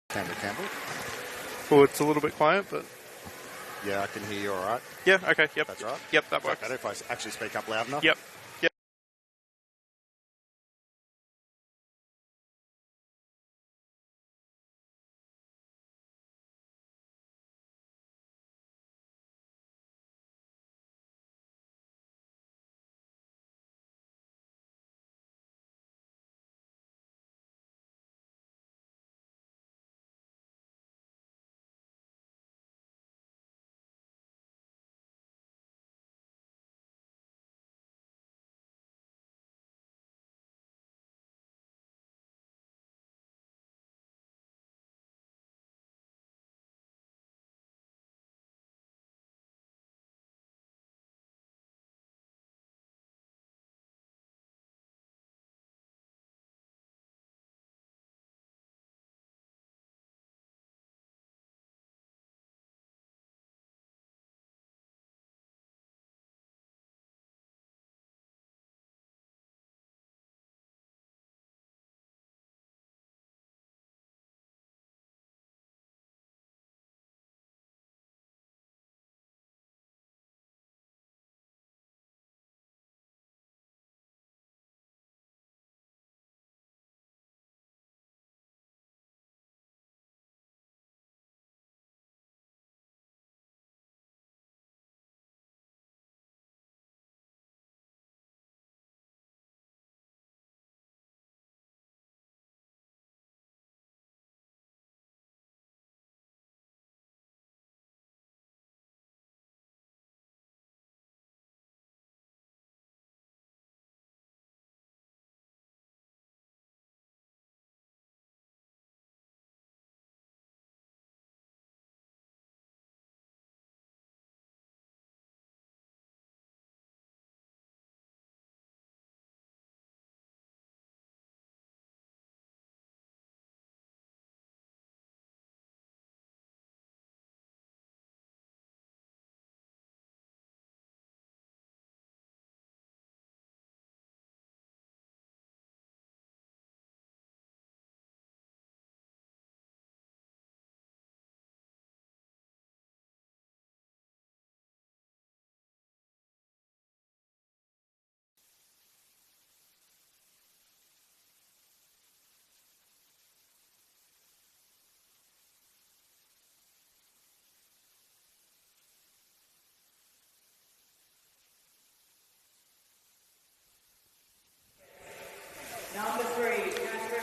Campbell. Oh, it's a little bit quiet, but... Yeah, I can hear you all right. Yeah, okay, yep. That's right. Yep, that works. Better if I actually speak up loud enough. Yep.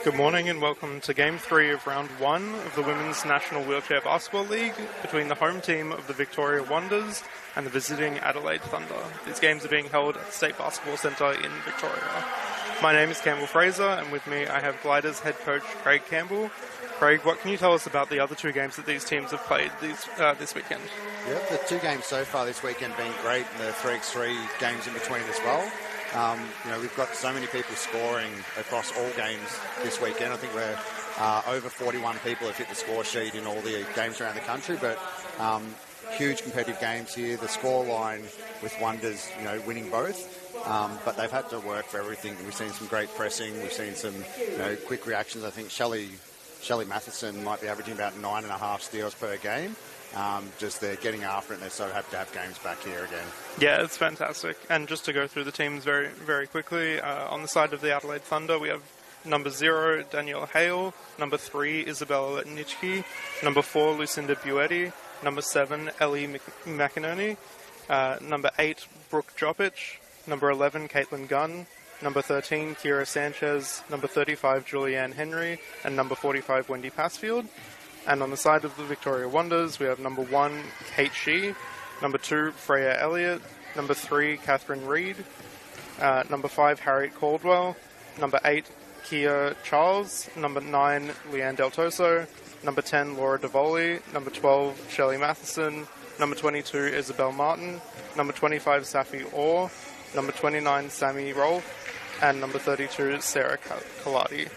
Good morning and welcome to Game 3 of Round 1 of the Women's National Wheelchair Basketball League between the home team of the Victoria Wonders and the visiting Adelaide Thunder. These games are being held at the State Basketball Centre in Victoria. My name is Campbell Fraser, and with me I have Gliders head coach Craig Campbell. Craig, what can you tell us about the other two games that these teams have played this weekend? Yep, the two games so far this weekend have been great, and the 3x3 games in between as well. We've got so many people scoring across all games this weekend. I think we're over 41 people have hit the score sheet in all the games around the country, but huge competitive games here. The score line with Wonders, winning both, but they've had to work for everything. We've seen some great pressing. We've seen some, quick reactions. I think Shelley Matheson might be averaging about 9.5 steals per game. Just they're getting after it, and they sort of have to have games back here again. Yeah, it's fantastic. And just to go through the teams very, very quickly, on the side of the Adelaide Thunder, we have number 0, Danielle Hale, number 3, Isabella Nitschke, number 4, Lucinda Buetti, number 7, Ellie McInerney, number 8, Brooke Jopic, number 11, Caitlin Gunn, number 13, Kira Sanchez, number 35, Julianne Henry, and number 45, Wendy Passfield. And on the side of the Victoria Wonders, we have number 1, Kate Shee, number 2, Freya Elliott, number 3, Catherine Reed, number 5, Harriet Caldwell, number 8, Kia Charles, number 9, Leanne Del Toso, number 10, Laura Davoli, number 12, Shelley Matheson, number 22, Isabel Martin, number 25, Safi Orr, number 29, Sammy Rolfe, and number 32, Sarah Kaladi.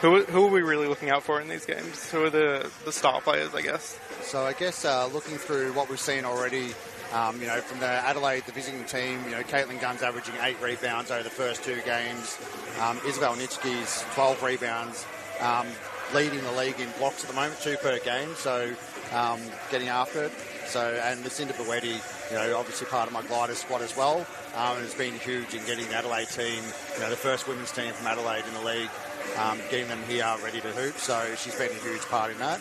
Who are we really looking out for in these games? Who are the star players, I guess? So I guess looking through what we've seen already, from the Adelaide, the visiting team, Caitlin Gunn's averaging 8 rebounds over the first 2 games. Isabel Nitschke's 12 rebounds. leading the league in blocks at the moment, 2 per game, so getting after it. So, and Lucinda Buetti, obviously part of my glider squad as well, and has been huge in getting the Adelaide team, the first women's team from Adelaide in the league, getting them here ready to hoop. So she's been a huge part in that.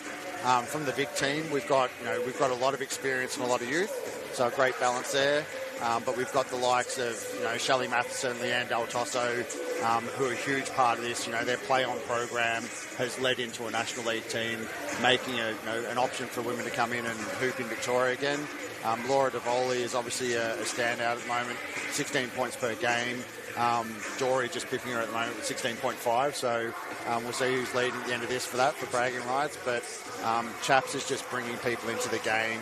From the Vic team, we've got a lot of experience and a lot of youth, so a great balance there. But we've got the likes of, Shelley Matheson, Leanne Del Tosso, who are a huge part of this. Their play-on program has led into a National League team, making an option for women to come in and hoop in Victoria again. Laura Davoli is obviously a standout at the moment, 16 points per game. Dory just pipping her at the moment with 16.5, so we'll see who's leading at the end of this for that, for bragging rights. But Chaps is just bringing people into the game,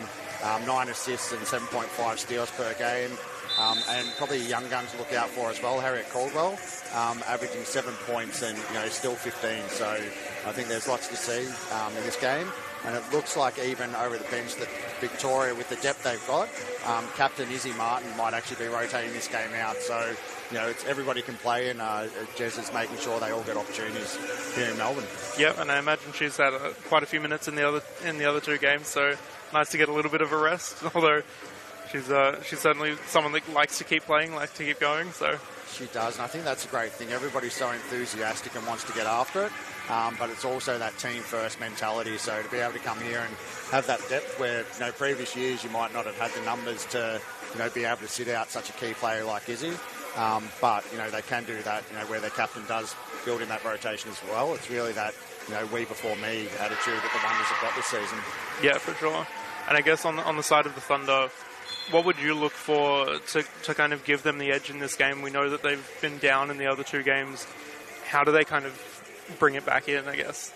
9 assists and 7.5 steals per game. And probably a young gun to look out for as well, Harriet Caldwell, averaging 7 points and still 15. So I think there's lots to see in this game. And it looks like even over the bench that Victoria, with the depth they've got, Captain Izzy Martin might actually be rotating this game out. So, it's everybody can play, and Jez is making sure they all get opportunities here in Melbourne. Yep, and I imagine she's had quite a few minutes in the other 2 games, so nice to get a little bit of a rest. Although she's certainly someone that likes to keep playing, likes to keep going. So she does, and I think that's a great thing. Everybody's so enthusiastic and wants to get after it, but it's also that team-first mentality. So to be able to come here and have that depth where, previous years you might not have had the numbers to, be able to sit out such a key player like Izzy. But, they can do that, where their captain does build in that rotation as well. It's really that, we before me attitude that the Wonders have got this season. Yeah, for sure. And I guess on the side of the Thunder, what would you look for to kind of give them the edge in this game? We know that they've been down in the other 2 games. How do they kind of bring it back in, I guess?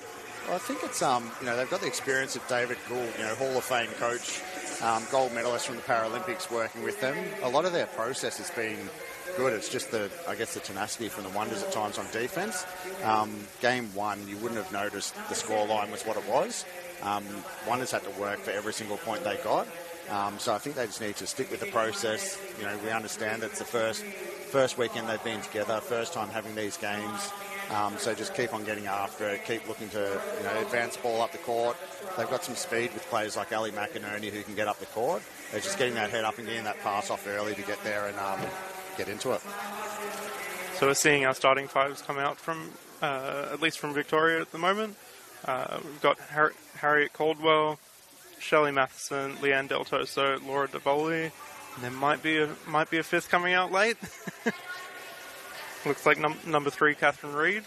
Well, I think it's, they've got the experience of David Gould, Hall of Fame coach, gold medalist from the Paralympics working with them. A lot of their process has been good. It's just the tenacity from the Wonders at times on defence. Game 1, you wouldn't have noticed the scoreline was what it was. Wonders had to work for every single point they got. So I think they just need to stick with the process. We understand that it's the first weekend they've been together, first time having these games. So just keep on getting after it, keep looking to advance the ball up the court. They've got some speed with players like Ali McInerney who can get up the court. They're just getting that head up and getting that pass off early to get there and get into it. So we're seeing our starting 5s come out from, at least from Victoria at the moment. We've got Harriet Caldwell, Shelley Matheson, Leanne Del Tosso, Laura Davoli, and there might be a 5th coming out late. Looks like number 3, Catherine Reid.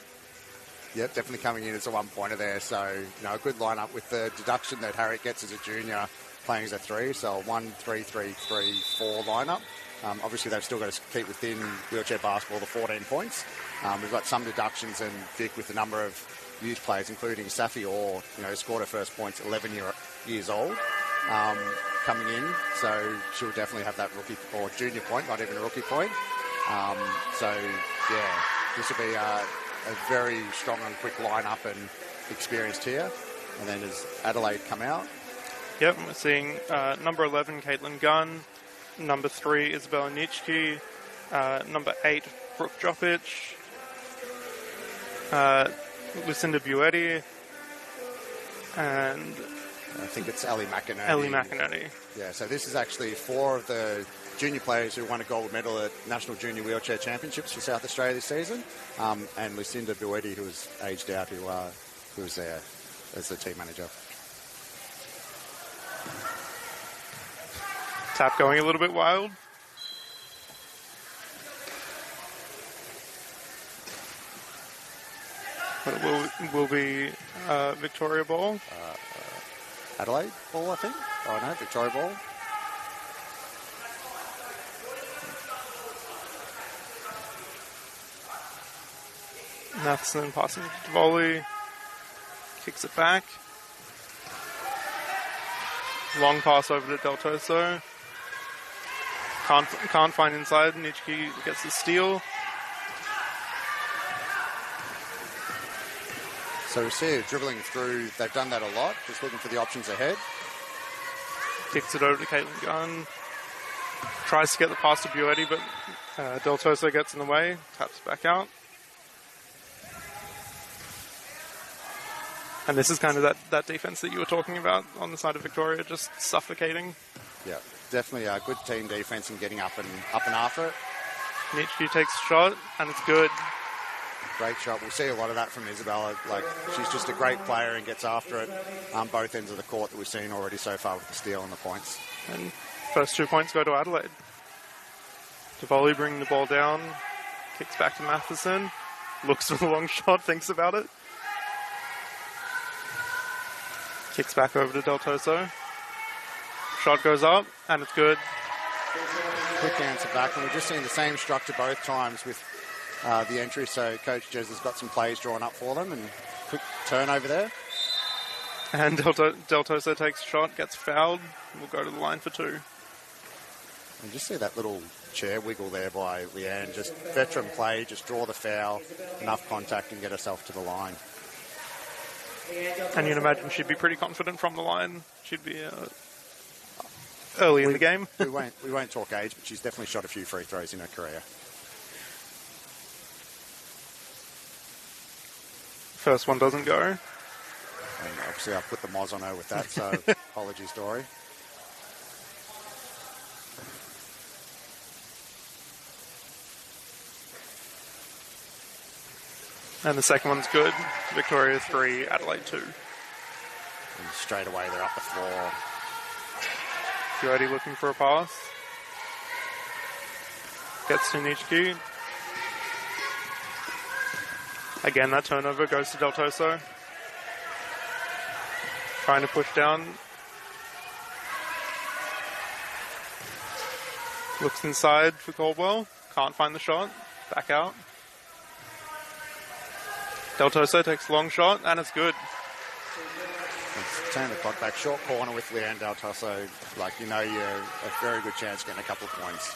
Yep, definitely coming in as a 1-pointer there. So, a good lineup with the deduction that Harriet gets as a junior playing as a 3. So, 1-3-3-3-4 lineup. Obviously, they've still got to keep within wheelchair basketball the 14 points. We've got some deductions and Vic with the number of youth players, including Safi Orr, scored her first points 11 years old, coming in. So she'll definitely have that rookie or junior point, not even a rookie point. This will be a very strong and quick lineup and experienced here. And then as Adelaide come out. Yep, we're seeing number 11, Caitlin Gunn, number 3, Isabella Nitschke, number 8, Brooke Dropic, Lucinda Buetti, and I think it's Ellie McInerney. Ellie McInerney. Yeah, so this is actually 4 of the junior players who won a gold medal at National Junior Wheelchair Championships for South Australia this season, and Lucinda Buetti, who was aged out, who was there as the team manager. Tap going a little bit wild. But it will be Victoria ball. Adelaide ball, I think. Oh, no, Victoria ball. Matheson passing to volley. Kicks it back. Long pass over to Del Tosso. Can't find inside. Nitschke gets the steal. So we see it dribbling through. They've done that a lot, just looking for the options ahead. Kicks it over to Caitlin Gunn. Tries to get the pass to Buetti, but Del Tosso gets in the way. Taps back out. And this is kind of that defense that you were talking about on the side of Victoria, just suffocating. Yeah, definitely a good team defense and getting up and after it. Nitschke takes a shot, and it's good. Great shot. We'll see a lot of that from Isabella. Like, she's just a great player and gets after it on both ends of the court that we've seen already so far with the steal and the points. And first 2 points go to Adelaide. Davoli bringing the ball down, kicks back to Matheson, looks for the long shot, thinks about it. Kicks back over to Del Toso. Shot goes up, and it's good. Quick answer back, and we've just seen the same structure both times with the entry, so Coach Jez has got some plays drawn up for them, and quick turnover there. And Del Toso takes a shot, gets fouled, and will go to the line for 2. And just see that little chair wiggle there by Leanne, just veteran play, just draw the foul, enough contact and get herself to the line. And you'd imagine she'd be pretty confident from the line. She'd be early in the game. we won't talk age, but she's definitely shot a few free throws in her career. First one doesn't go. And obviously I put the moz on her with that, so apologies, Dory. And the second one's good. Victoria 3, Adelaide 2. And straight away they're up the floor. Buetti looking for a pass. Gets to Nitschke. Again, that turnover goes to Del Toso. Trying to push down. Looks inside for Caldwell. Can't find the shot. Back out. Del Toso takes a long shot, and it's good. Let's turn the clock back. Short corner with Leanne Del Toso. Like, you know, you're a very good chance of getting a couple of points.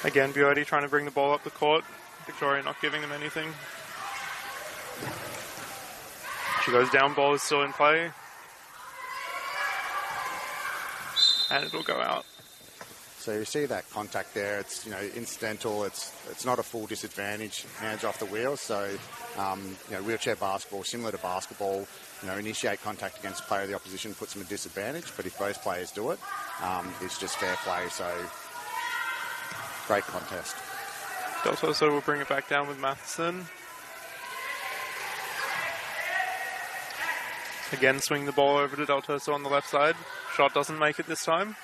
Again, Buetti trying to bring the ball up the court. Victoria not giving them anything. She goes down, ball is still in play. And it'll go out. So you see that contact there. It's, you know, incidental. It's not a full disadvantage. Hands off the wheel. So, you know, wheelchair basketball, similar to basketball, you know, initiate contact against a player of the opposition puts them at disadvantage. But if both players do it, it's just fair play. So, great contest. Del Toso will bring it back down with Matheson. Again, swing the ball over to Del Toso on the left side. Shot doesn't make it this time.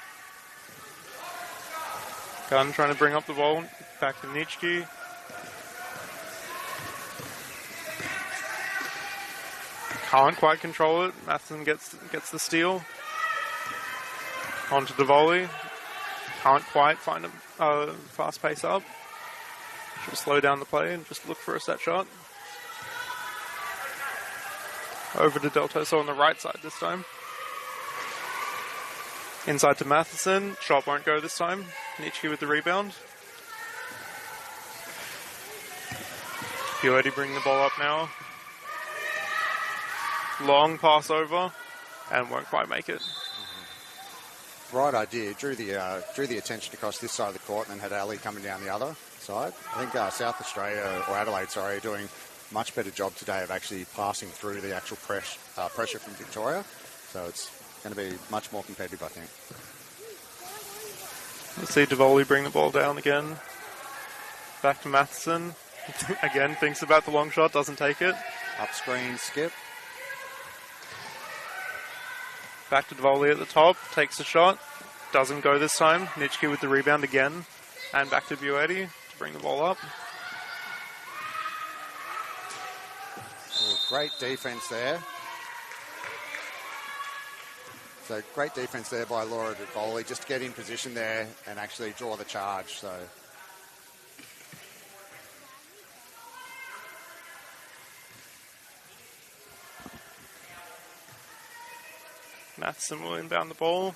Gunn trying to bring up the ball. Back to Nitschke. Can't quite control it. Matheson gets the steal. On to Davoli. Can't quite find a fast pace up. Should slow down the play and just look for a set shot. Over to Del Toso on the right side this time. Inside to Matheson. Shot won't go this time. Nitschke with the rebound. Buetti bringing the ball up now. Long pass over and won't quite make it. Right idea. Drew the attention across this side of the court and then had Ali coming down the other side. I think South Australia, or Adelaide, sorry, are doing a much better job today of actually passing through the actual pressure from Victoria. So it's going to be much more competitive, I think. Let's see Davoli bring the ball down again. Back to Matheson. Again, thinks about the long shot, doesn't take it. Up screen, skip. Back to Davoli at the top, takes a shot. Doesn't go this time. Nitschke with the rebound again. And back to Buetti to bring the ball up. Oh, great defense there. So great defense there by Laura Davoli, just to get in position there and actually draw the charge. So Matheson will inbound the ball.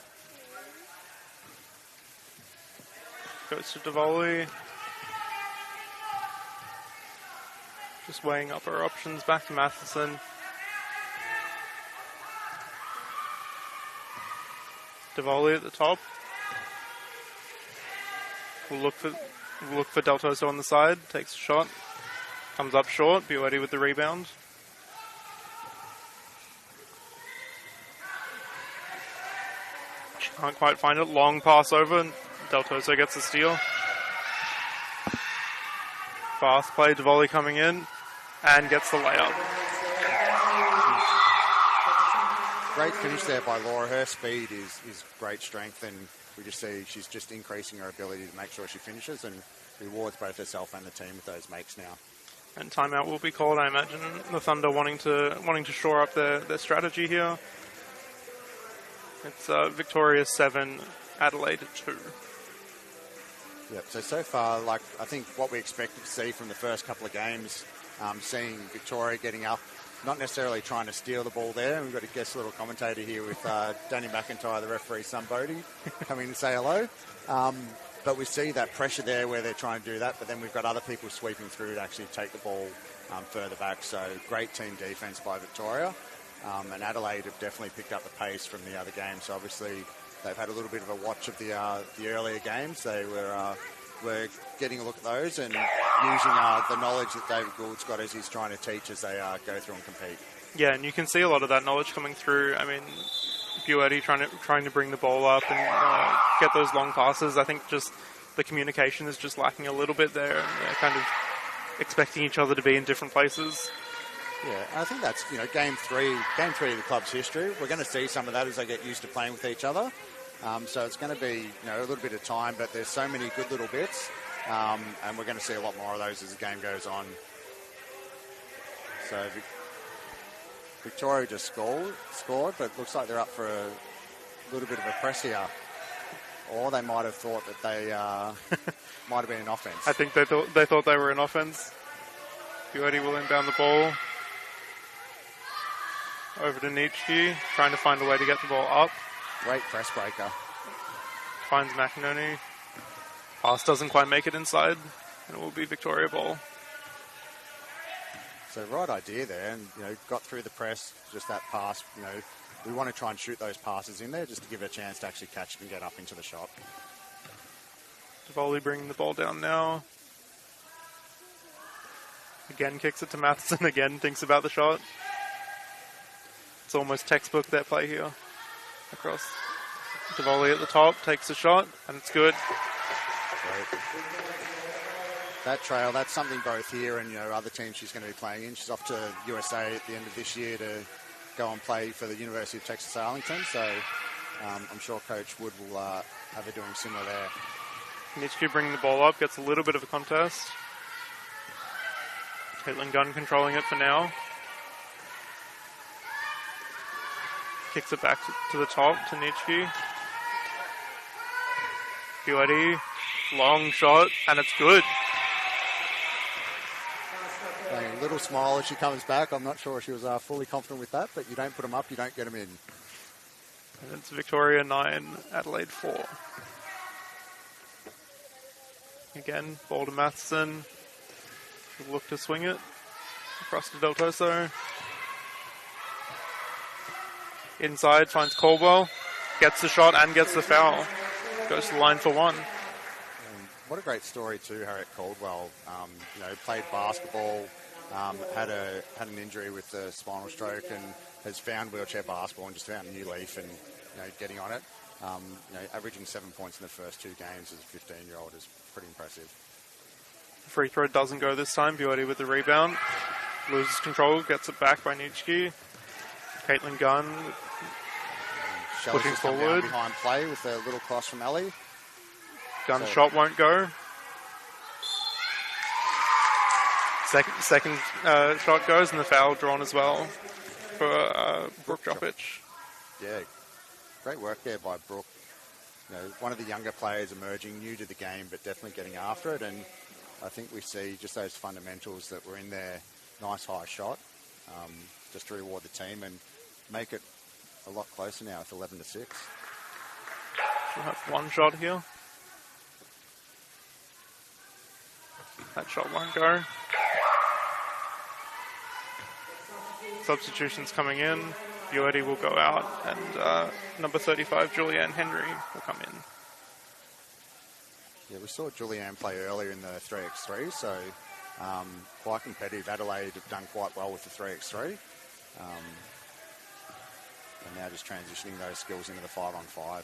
Goes to Davoli. Just weighing up her options. Back to Matheson. Davoli at the top. We'll look for Del Toso on the side. Takes a shot. Comes up short. Buetti with the rebound. Can't quite find it. Long pass over, and Del Toso gets the steal. Fast play, Davoli coming in, and gets the layup. Great finish there by Laura. Her speed is great strength, and we just see she's just increasing her ability to make sure she finishes and rewards both herself and the team with those makes now. And timeout will be called, I imagine. The Thunder wanting to shore up their strategy here. It's Victoria 7, Adelaide 2. Yep. So far, like I think what we expected to see from the first couple of games, seeing Victoria getting up, not necessarily trying to steal the ball there. We've got a guest little commentator here with Danny McIntyre, the referee, son Bodie, coming to say hello. But we see that pressure there where they're trying to do that, but then we've got other people sweeping through to actually take the ball further back. So great team defence by Victoria. And Adelaide have definitely picked up the pace from the other games. So obviously they've had a little bit of a watch of the earlier games. They were getting a look at those and using the knowledge that David Gould's got as he's trying to teach as they go through and compete. Yeah, and you can see a lot of that knowledge coming through. I mean, Buetti trying to bring the ball up and get those long passes. I think just the communication is just lacking a little bit there, and they're kind of expecting each other to be in different places. Yeah, I think that's, game three of the club's history. We're going to see some of that as they get used to playing with each other. So it's going to be, a little bit of time, but there's so many good little bits, and we're going to see a lot more of those as the game goes on. So Victoria just scored, but it looks like they're up for a little bit of a press here. Or they might have thought that they might have been in offense. I think they thought they were in offense. Buetti will inbound the ball. Over to Nietzsche, trying to find a way to get the ball up. Great press breaker. Finds McInerney. Pass doesn't quite make it inside, and it will be Victoria ball. So right idea there, and got through the press, just that pass. We want to try and shoot those passes in there just to give it a chance to actually catch it and get up into the shot. Davoli bringing the ball down now. Again kicks it to Matheson, again thinks about the shot. It's almost textbook their play here. Across. Davoli at the top, takes a shot, and it's good. Great. That trail, that's something both here and other teams she's going to be playing in. She's off to USA at the end of this year to go and play for the University of Texas Arlington. So I'm sure Coach Wood will have her doing similar there. Nietzsche bringing the ball up, gets a little bit of a contest. Caitlin Gunn controlling it for now. Kicks it back to the top to Nietzsche. Buetti, long shot, and it's good. A little smile as she comes back. I'm not sure she was fully confident with that, but you don't put them up, you don't get them in. And it's Victoria 9, Adelaide 4. Again, ball to Matheson. She'll look to swing it across to Del Toso. Inside, finds Caldwell. Gets the shot and gets the foul. Goes to the line for one. What a great story too, Harriet Caldwell. Played basketball, had an injury with the spinal stroke, and has found wheelchair basketball and just found a new leaf and getting on it. Averaging 7 points in the first 2 games as a 15-year-old is pretty impressive. Free throw doesn't go this time. Buetti with the rebound. Loses control, gets it back by Nietzsche. Caitlin Gunn pushing forward. Behind play with a little cross from Ellie. Gunn's shot won't go. Second shot goes, and the foul drawn as well for Brooke Dropic. Yeah, great work there by Brooke. One of the younger players emerging, new to the game, but definitely getting after it. And I think we see just those fundamentals that were in there. Nice high shot, just to reward the team and make it a lot closer now with 11-6. She'll have one shot here. That shot won't go. Substitutions coming in. Buetti will go out, and number 35, Julianne Henry, will come in. Yeah, we saw Julianne play earlier in the 3x3, so quite competitive. Adelaide have done quite well with the 3x3. And now just transitioning those skills into the 5-on-5.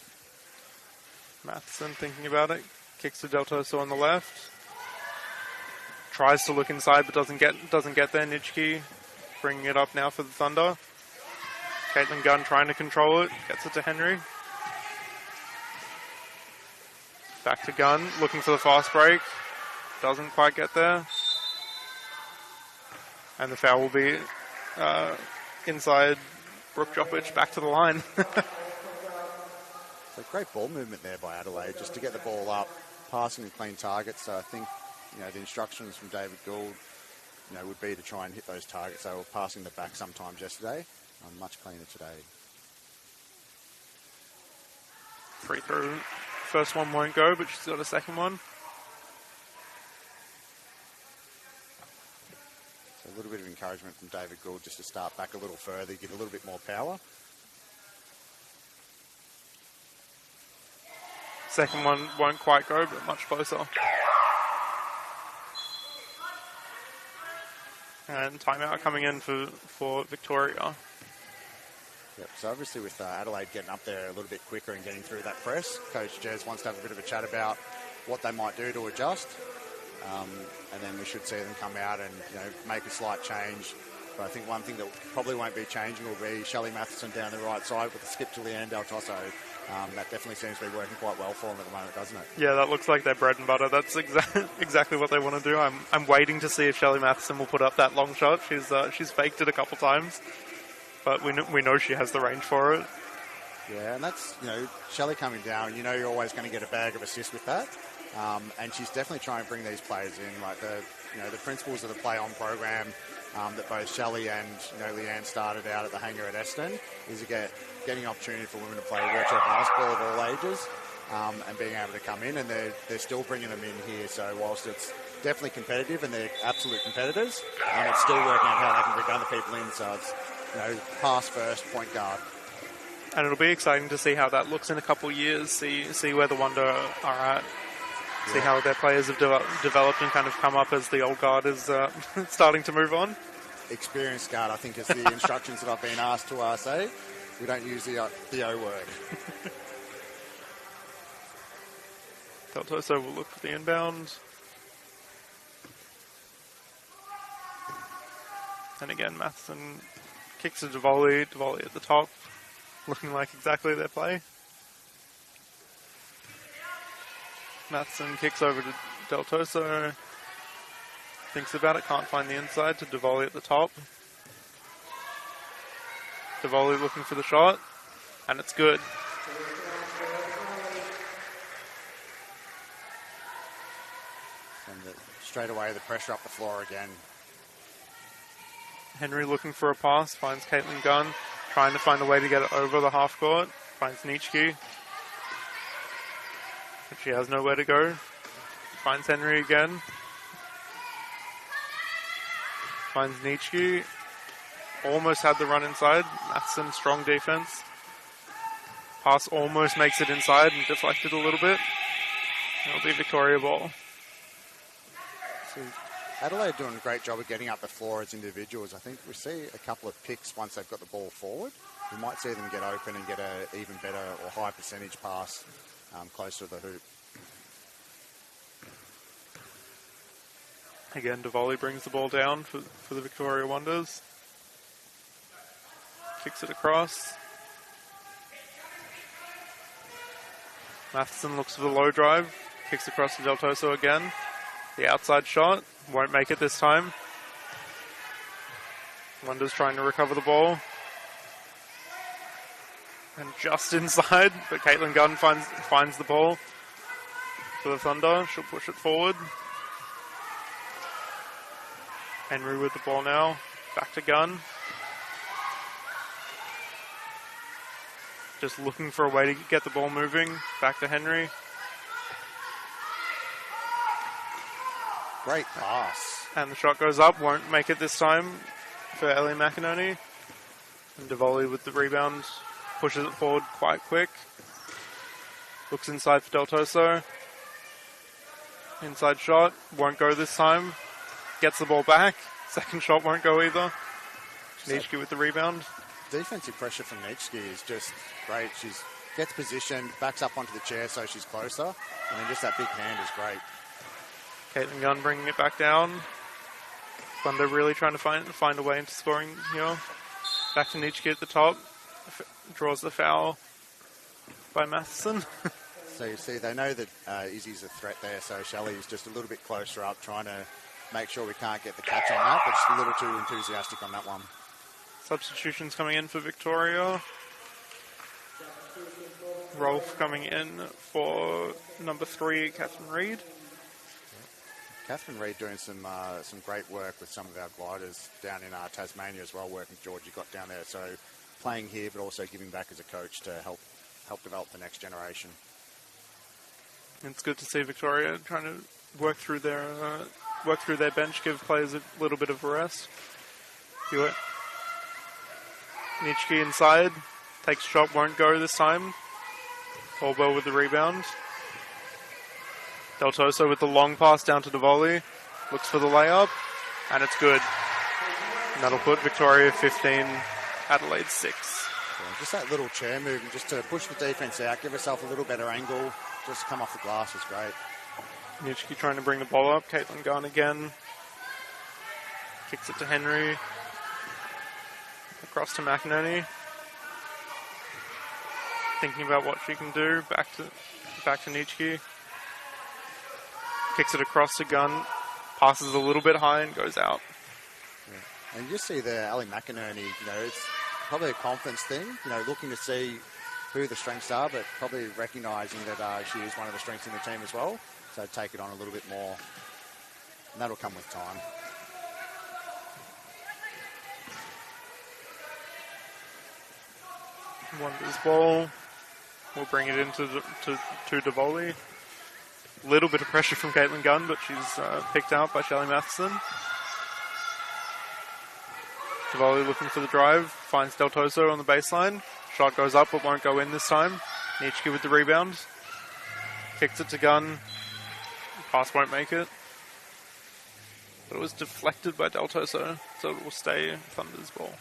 Matheson thinking about it. Kicks to Del Toso on the left. Tries to look inside but doesn't get there. Nitschke bringing it up now for the Thunder. Caitlin Gunn trying to control it. Gets it to Henry. Back to Gunn, looking for the fast break. Doesn't quite get there. And the foul will be inside Brooke Jopic, back to the line. So great ball movement there by Adelaide, just to get the ball up, passing and clean targets. So I think, the instructions from David Gould, would be to try and hit those targets. They were passing the back sometimes yesterday. Much cleaner today. Free throw. First one won't go, but she's got a second one. So a little bit of encouragement from David Gould just to start back a little further, give a little bit more power. Second one won't quite go, but much closer. And timeout coming in for Victoria. Yep, so obviously with Adelaide getting up there a little bit quicker and getting through that press, Coach Jez wants to have a bit of a chat about what they might do to adjust. And then we should see them come out and make a slight change. But I think one thing that probably won't be changing will be Shelley Matheson down the right side with the skip to Leanne Del Toso. That definitely seems to be working quite well for them at the moment, doesn't it? Yeah, that looks like their bread and butter. That's exactly what they want to do. I'm waiting to see if Shelley Matheson will put up that long shot. She's faked it a couple times, but we know she has the range for it. Yeah, and that's, Shelley coming down, you're always going to get a bag of assists with that. And she's definitely trying to bring these players in, like the principles of the play-on program that both Shelley and Leanne started out at the hangar at Eston is getting an opportunity for women to play virtual basketball of all ages and being able to come in, and they're still bringing them in here. So whilst it's definitely competitive and they're absolute competitors, it's still working out how they can bring other people in. So it's pass first, point guard. And it'll be exciting to see how that looks in a couple of years. See where the Wonder are at. See how their players have developed and kind of come up as the old guard is starting to move on. Experienced guard, I think, is the instructions that I've been asked to say. We don't use the O word. Del Toso will look for the inbound. And again, Matheson kicks to Devoli. Devoli at the top, looking like exactly their play. Matheson kicks over to Del Toso. Thinks about it, can't find the inside to Devoli at the top. Devoli looking for the shot, and it's good. And straight away the pressure up the floor again. Henry looking for a pass, finds Caitlin Gunn, trying to find a way to get it over the half court. Finds Nitschke. But she has nowhere to go. Finds Henry again. Finds Nitschke. Almost had the run inside. Matheson, strong defense. Pass almost makes it inside and deflected a little bit. It'll be Victoria ball. So Adelaide doing a great job of getting up the floor as individuals. I think we see a couple of picks once they've got the ball forward. We might see them get open and get an even better or high percentage pass closer to the hoop. Again, Devoli brings the ball down for the Victoria Wonders. Kicks it across. Matheson looks for the low drive. Kicks across to Del Toso again. The outside shot. Won't make it this time. Wonders trying to recover the ball. And just inside, but Caitlin Gunn finds the ball for the Thunder. She'll push it forward. Henry with the ball now. Back to Gunn. Just looking for a way to get the ball moving. Back to Henry. Great pass. And the shot goes up. Won't make it this time for Ellie McInerney. And Devoli with the rebound. Pushes it forward quite quick. Looks inside for Del Toso. Inside shot. Won't go this time. Gets the ball back. Second shot won't go either. Nitschke with the rebound. Defensive pressure from Nitschke is just great. She's gets positioned, backs up onto the chair so she's closer. And then just that big hand is great. Caitlin Gunn bringing it back down. Thunder really trying to find a way into scoring here. Back to Nitschke at the top. Draws the foul by Matheson. So you see, they know that Izzy's a threat there, so Shelley's just a little bit closer up, trying to make sure we can't get the catch on that, but just a little too enthusiastic on that one. Substitutions coming in for Victoria. Rolf coming in for number 3, Catherine Reid. Catherine Reid doing some great work with some of our gliders down in Tasmania as well, working with Georgie got down there. So playing here, but also giving back as a coach to help develop the next generation. It's good to see Victoria trying to work through their bench, give players a little bit of a rest. Hewitt. Nitschke inside, takes shot, won't go this time. Caldwell with the rebound. Del Toso with the long pass down to DeVoli. Looks for the layup, and it's good. And that'll put Victoria 15, Adelaide 6. Yeah, just that little chair movement, just to push the defence out, give herself a little better angle, just come off the glass is great. Nitschke trying to bring the ball up. Caitlin Gunn again. Kicks it to Henry. Across to McInerney. Thinking about what she can do. Back to Nitschke. Kicks it across to Gunn. Passes a little bit high and goes out. Yeah. And you just see there, Ali McInerney, it's probably a confidence thing, looking to see who the strengths are, but probably recognising that she is one of the strengths in the team as well. So take it on a little bit more. And that'll come with time. Wonders ball. We'll bring it into to DeVoli. Little bit of pressure from Caitlin Gunn, but she's picked out by Shelley Matheson. DeVoli looking for the drive. Finds Del Toso on the baseline. Shot goes up, but won't go in this time. Nitschke with the rebound. Kicks it to Gunn. Pass won't make it. But it was deflected by Del Toso, so it will stay Thunder's ball.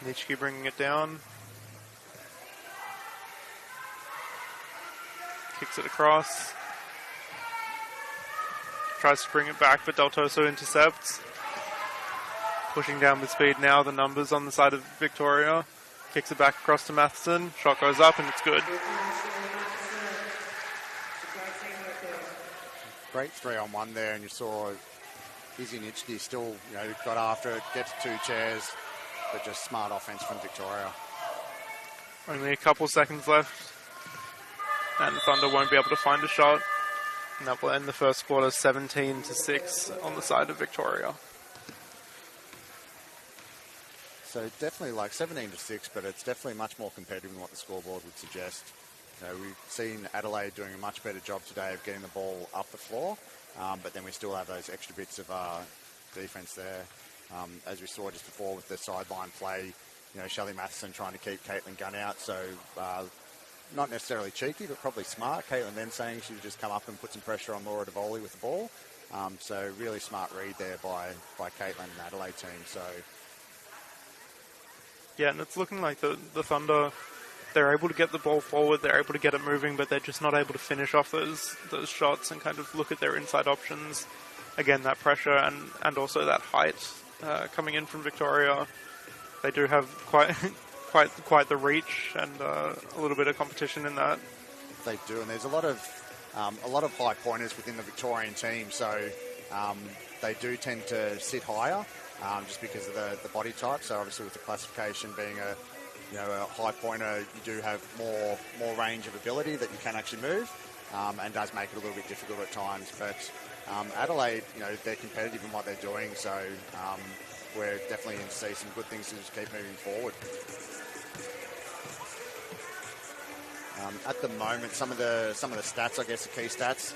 Nitschke bringing it down. Kicks it across. Tries to bring it back, but Del Toso intercepts. Pushing down with speed now, the numbers on the side of Victoria. Kicks it back across to Matheson. Shot goes up and it's good. Great 3-on-1 there, and you saw Izzy Nitschke still, got after it, gets 2 chairs, but just smart offense from Victoria. Only a couple seconds left, and Thunder won't be able to find a shot. And that will end the first quarter 17-6 on the side of Victoria. So definitely 17-6, but it's definitely much more competitive than what the scoreboard would suggest. We've seen Adelaide doing a much better job today of getting the ball up the floor, but then we still have those extra bits of defence there. As we saw just before with the sideline play, Shelley Matheson trying to keep Caitlin Gunn out, so not necessarily cheeky, but probably smart. Caitlin then saying she would just come up and put some pressure on Laura DeVoli with the ball. So really smart read there by Caitlin and the Adelaide team. So yeah, and it's looking like the Thunder, they're able to get the ball forward, they're able to get it moving, but they're just not able to finish off those shots and kind of look at their inside options. Again, that pressure and also that height coming in from Victoria. They do have quite the reach and a little bit of competition in that. They do, and there's a lot of high pointers within the Victorian team, so they do tend to sit higher just because of the body type. So obviously with the classification being a high pointer, you do have more range of ability that you can actually move, and does make it a little bit difficult at times. But Adelaide, they're competitive in what they're doing, so we're definitely going to see some good things to just keep moving forward. At the moment, some of the stats, I guess the key stats,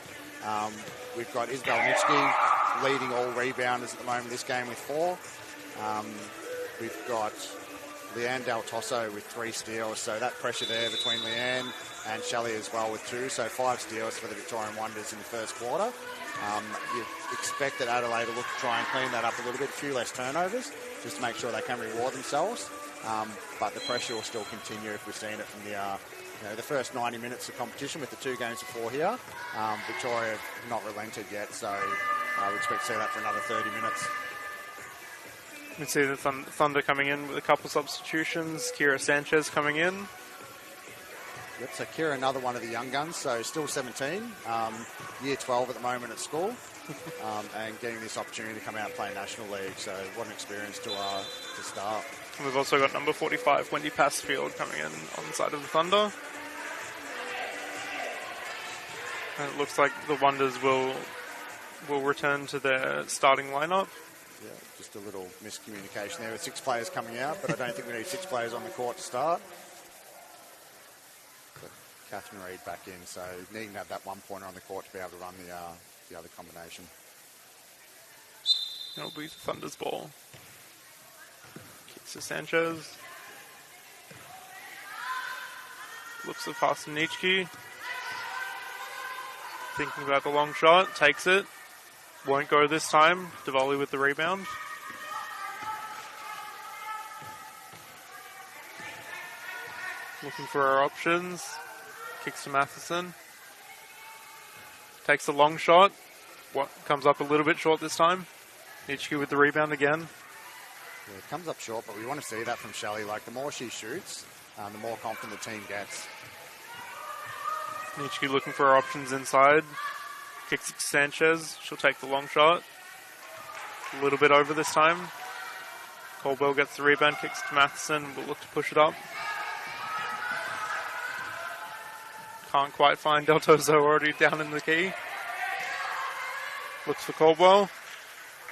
we've got Isabel Nitschke leading all rebounders at the moment this game with 4. We've got Leanne Del Toso with 3 steals, so that pressure there between Leanne and Shelley as well with 2, so 5 steals for the Victorian Wonders in the first quarter. You expect that Adelaide will look to try and clean that up a little bit, a few less turnovers, just to make sure they can reward themselves. But the pressure will still continue if we've seen it from the first 90 minutes of competition with the 2 games before here. Victoria have not relented yet, so we expect to see that for another 30 minutes. We see the Thunder coming in with a couple substitutions. Kira Sanchez coming in. Yep, so Kira, another one of the young guns, so still 17, year 12 at the moment at school, and getting this opportunity to come out and play National League. So what an experience to start. And we've also got number 45, Wendy Passfield, coming in on the side of the Thunder. And it looks like the Wonders will return to their starting lineup. Yeah, just a little miscommunication there with 6 players coming out, but I don't think we need 6 players on the court to start. But Catherine Reid back in, so needing to have that 1-pointer on the court to be able to run the other combination. It'll be the Thunder's ball. Kicks to Sanchez. Looks at pass to Nitschke. Thinking about the long shot, takes it. Won't go this time. Diwali with the rebound. Looking for our options. Kicks to Matheson. Takes a long shot. Comes up a little bit short this time. Nitschke with the rebound again. Yeah, it comes up short, but we want to see that from Shelley. Like, the more she shoots, the more confident the team gets. Nitschke looking for our options inside. Kicks it to Sanchez. She'll take the long shot. A little bit over this time. Colwell gets the rebound, kicks it to Matheson. We'll look to push it up. Can't quite find Del Toso, already down in the key. Looks for Colwell.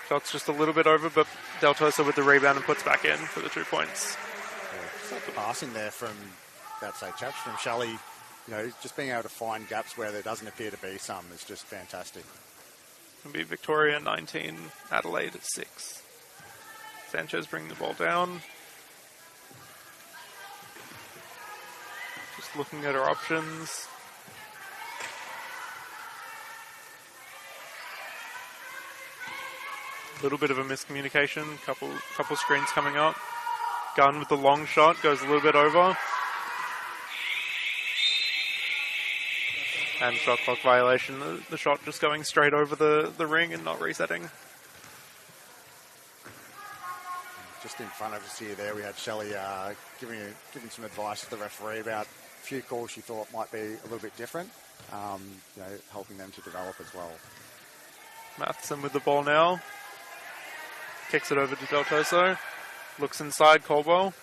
Shot's just a little bit over, but Del Toso with the rebound and puts back in for the 2 points. Yeah, the passing there from, that's a touch from Shelley. Just being able to find gaps where there doesn't appear to be some is just fantastic. It'll be Victoria 19, Adelaide at 6. Sanchez bringing the ball down. Just looking at her options. A little bit of a miscommunication. Couple screens coming up. Gunn with the long shot, goes a little bit over. And shot clock violation. The shot just going straight over the ring and not resetting. Just in front of us here there, we had Shelley giving some advice to the referee about a few calls she thought might be a little bit different, helping them to develop as well. Matheson with the ball now. Kicks it over to Del Toso. Looks inside Caldwell.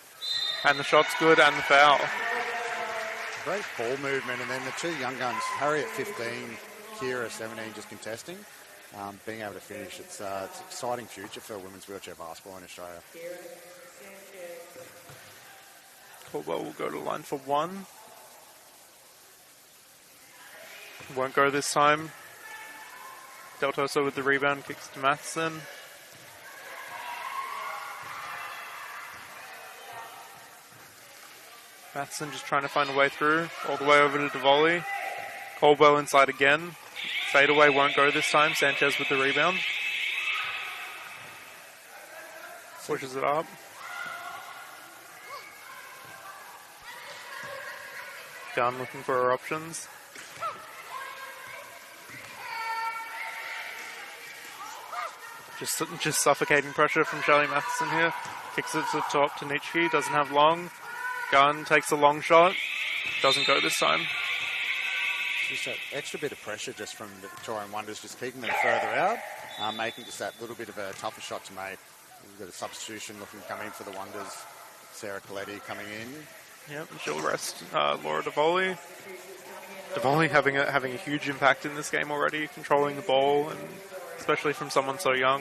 And the shot's good and the foul. Great ball movement, and then the 2 young guns, Harriet 15, Kira 17, just contesting, being able to finish. It's an exciting future for women's wheelchair basketball in Australia. Caldwell will go to the line for 1. Won't go this time. Del Toso with the rebound, kicks to Matheson. Matheson just trying to find a way through, all the way over to Diwali. Caldwell inside again. Fadeaway won't go this time. Sanchez with the rebound. Pushes it up. Gunn looking for her options. Just suffocating pressure from Shelley Matheson here. Kicks it to the top to Nitschke. Doesn't have long. Gunn takes a long shot. Doesn't go this time. Just that extra bit of pressure just from the Victorian Wonders, just keeping them further out, making just that little bit of a tougher shot to make. We've got a substitution looking to come in for the Wonders. Sarah Coletti coming in. Yep, and she'll rest Laura Diwali. Diwali having a huge impact in this game already, controlling the ball, and especially from someone so young.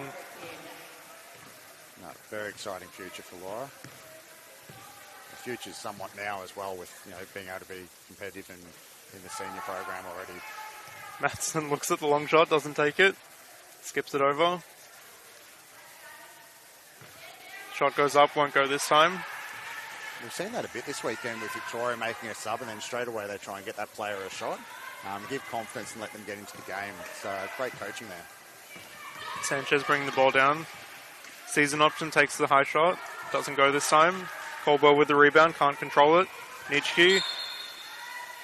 No, very exciting future for Laura. The future's somewhat now as well, with being able to be competitive in the senior program already. Matheson looks at the long shot, doesn't take it, skips it over. Shot goes up, won't go this time. We've seen that a bit this weekend with Victoria making a sub, and then straight away they try and get that player a shot. give confidence and let them get into the game. So great coaching there. Sanchez bringing the ball down. Season option takes the high shot. Doesn't go this time. Caldwell with the rebound. Can't control it. Nitschke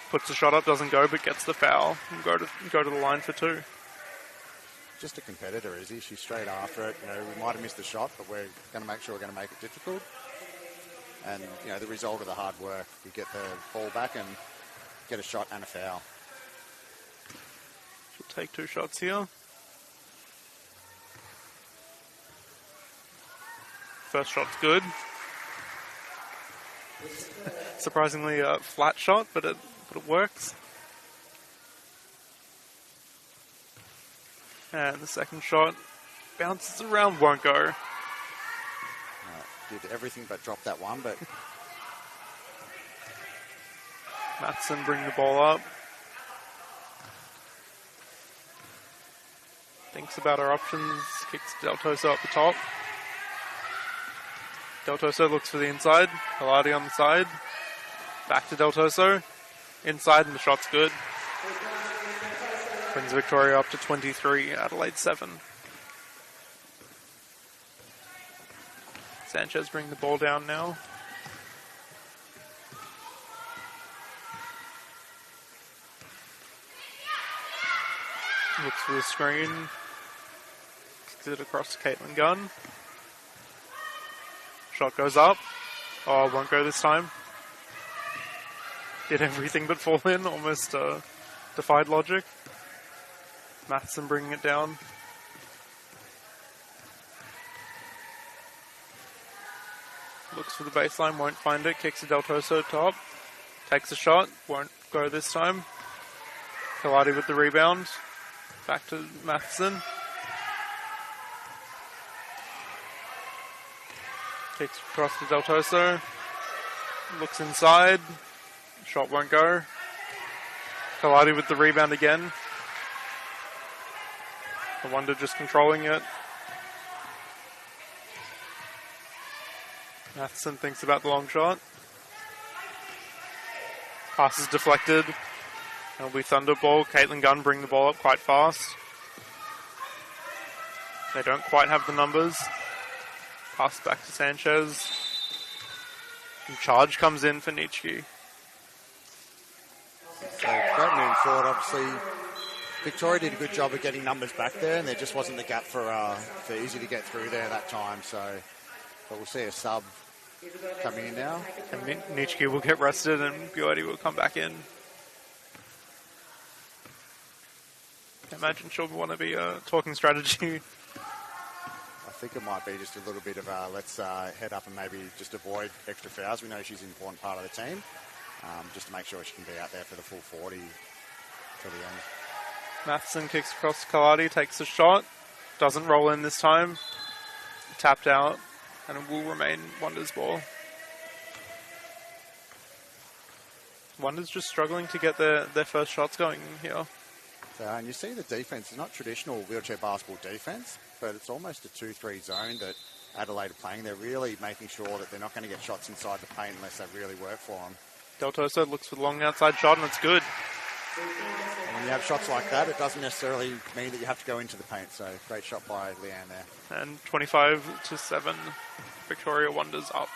puts the shot up. Doesn't go, but gets the foul. And go to the line for 2. Just a competitor, is he? She's straight after it. You know, we might have missed the shot, but we're going to make sure we're going to make it difficult. And, you know, the result of the hard work, we get the ball back and get a shot and a foul. She'll take 2 shots here. First shot's good. Surprisingly a flat shot, but it works. And the second shot bounces around, won't go. Did everything but drop that one, but... Matheson bring the ball up. Thinks about her options, kicks Del Toso up the top. Del Toso looks for the inside. Hilardi on the side. Back to Del Toso. Inside, and the shot's good. Brings Victoria up to 23, Adelaide 7. Sanchez bring the ball down now. Looks for the screen. Kicks it across to Caitlin Gunn. Shot goes up. Oh, won't go this time. Did everything but fall in. Almost defied logic. Matheson bringing it down. Looks for the baseline, won't find it. Kicks to Del Toso top. Takes a shot, won't go this time. Hilardi with the rebound. Back to Matheson. Kicks across to Del Toso. Looks inside. Shot won't go. Hilardi with the rebound again. The Wonder just controlling it. Matheson thinks about the long shot. Pass is deflected. It'll be Thunder ball. Caitlin Gunn bring the ball up quite fast. They don't quite have the numbers. Pass back to Sanchez. And charge comes in for Nitschke. So great moving forward, obviously. Victoria did a good job of getting numbers back there, and there just wasn't the gap for Easy to get through there that time. So, but we'll see a sub coming in now. And Nitschke will get rested, and Buetti will come back in. I imagine she'll want to be talking strategy. I think it might be just a little bit of let's head up and maybe just avoid extra fouls. We know she's an important part of the team, just to make sure she can be out there for the full 40 till the end. Matheson kicks across to Kaladi, takes a shot. Doesn't roll in this time. Tapped out, and it will remain Wonder's ball. Wonder's just struggling to get their first shots going here. So, and you see the defense, it's not traditional wheelchair basketball defense, but it's almost a 2-3 zone that Adelaide are playing. They're really making sure that they're not going to get shots inside the paint unless they really work for them. Del Toso looks for the long outside shot, and it's good. And when you have shots like that, it doesn't necessarily mean that you have to go into the paint. So great shot by Leanne there. And 25-7, Victoria Wonders up.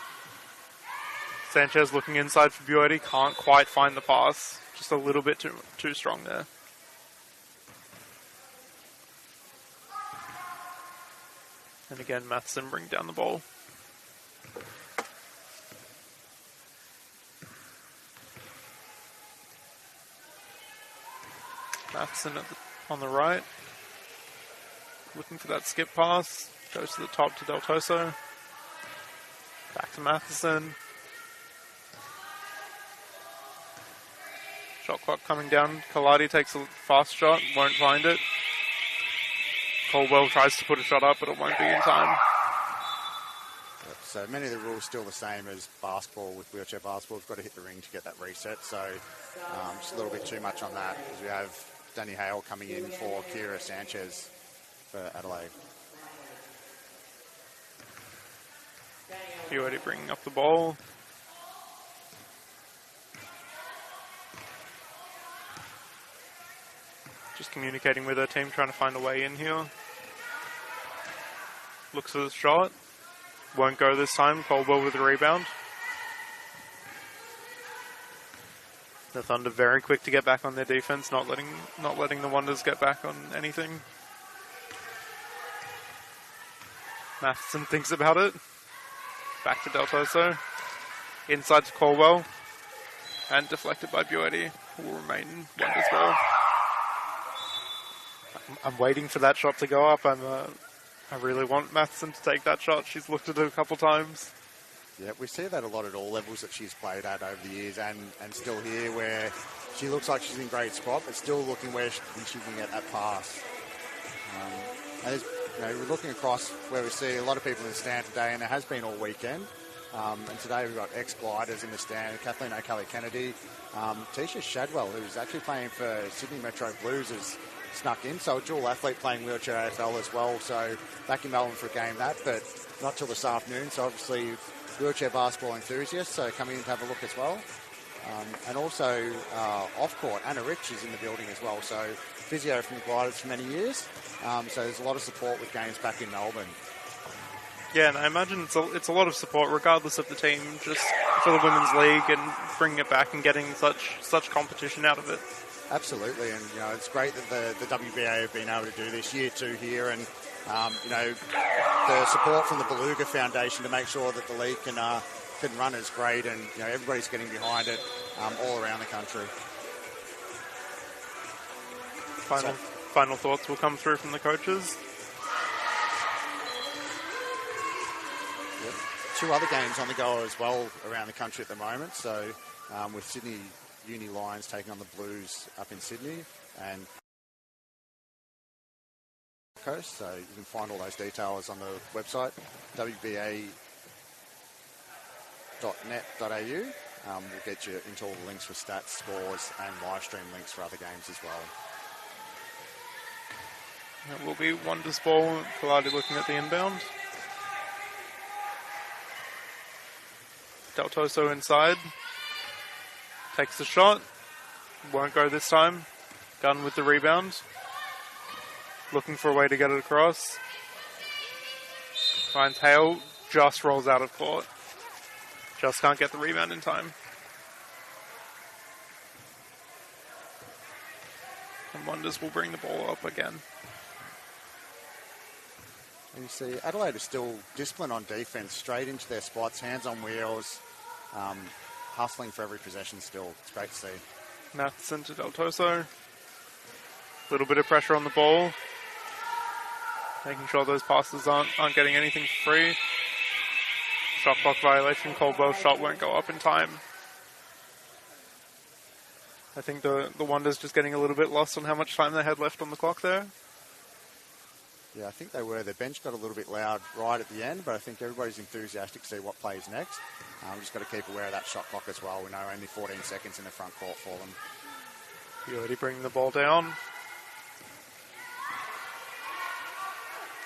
Sanchez looking inside for Buetti, can't quite find the pass. Just a little bit too strong there. And again, Matheson bring down the ball. Matheson on the right. Looking for that skip pass. Goes to the top to Del Toso. Back to Matheson. Shot clock coming down. Kaladi takes a fast shot. Won't find it. Caldwell tries to put a shot up, but it won't be in time. Yep, so many of the rules still the same as basketball with wheelchair basketball. We've got to hit the ring to get that reset. So just a little bit too much on that because we have Danny Hale coming in for Kira Sanchez for Adelaide. Buetti bringing up the ball. Just communicating with her team, trying to find a way in here. Looks for the shot. Won't go this time. Caldwell with the rebound. The Thunder very quick to get back on their defense, not letting the Wonders get back on anything. Matheson thinks about it. Back to Del Toso. Inside to Caldwell. And deflected by Buetti. Will remain Wonders ball. I'm waiting for that shot to go up. I really want Matheson to take that shot. She's looked at it a couple times. Yeah, we see that a lot at all levels that she's played at over the years, and still here where she looks like she's in great spot, but still looking where she can get that pass. And we're looking across where we see a lot of people in the stand today, and there has been all weekend. And today we've got ex-gliders in the stand, Kathleen O'Kelly-Kennedy, Tisha Shadwell, who's actually playing for Sydney Metro Blues, has snuck in, so a dual athlete playing wheelchair AFL as well, so back in Melbourne for a game that, but not till this afternoon, so obviously wheelchair basketball enthusiasts, so coming in to have a look as well. And also off-court, Anna Rich is in the building as well, so physio from the Gliders for many years, so there's a lot of support with games back in Melbourne. Yeah, and I imagine it's a lot of support regardless of the team, just for the Women's League and bringing it back and getting such competition out of it. Absolutely, and it's great that the WBA have been able to do this year 2 here, and the support from the Beluga Foundation to make sure that the league can run is great, and everybody's getting behind it all around the country. Final thoughts will come through from the coaches. Yep. 2 other games on the go as well around the country at the moment. So with Sydney Uni Lions taking on the Blues up in Sydney and Coast. So you can find all those details on the website, wba.net.au. We'll get you into all the links for stats, scores, and live stream links for other games as well. It will be Wonders ball. Kaladi looking at the inbound. Del Toso inside. Takes the shot. Won't go this time. Gunn with the rebound. Looking for a way to get it across. Finds Hale. Just rolls out of court. Just can't get the rebound in time. And Wonders will bring the ball up again. And you see Adelaide is still disciplined on defence, straight into their spots, hands on wheels, hustling for every possession still. It's great to see. Matheson to Del Toso. Little bit of pressure on the ball. Making sure those passes aren't getting anything for free. Shot clock violation. Caldwell's shot won't go up in time. I think the Wonders just getting a little bit lost on how much time they had left on the clock there. Yeah, I think they were. Their bench got a little bit loud right at the end, but I think everybody's enthusiastic to see what plays next. We've just got to keep aware of that shot clock as well. We know only 14 seconds in the front court for them. You already bring the ball down.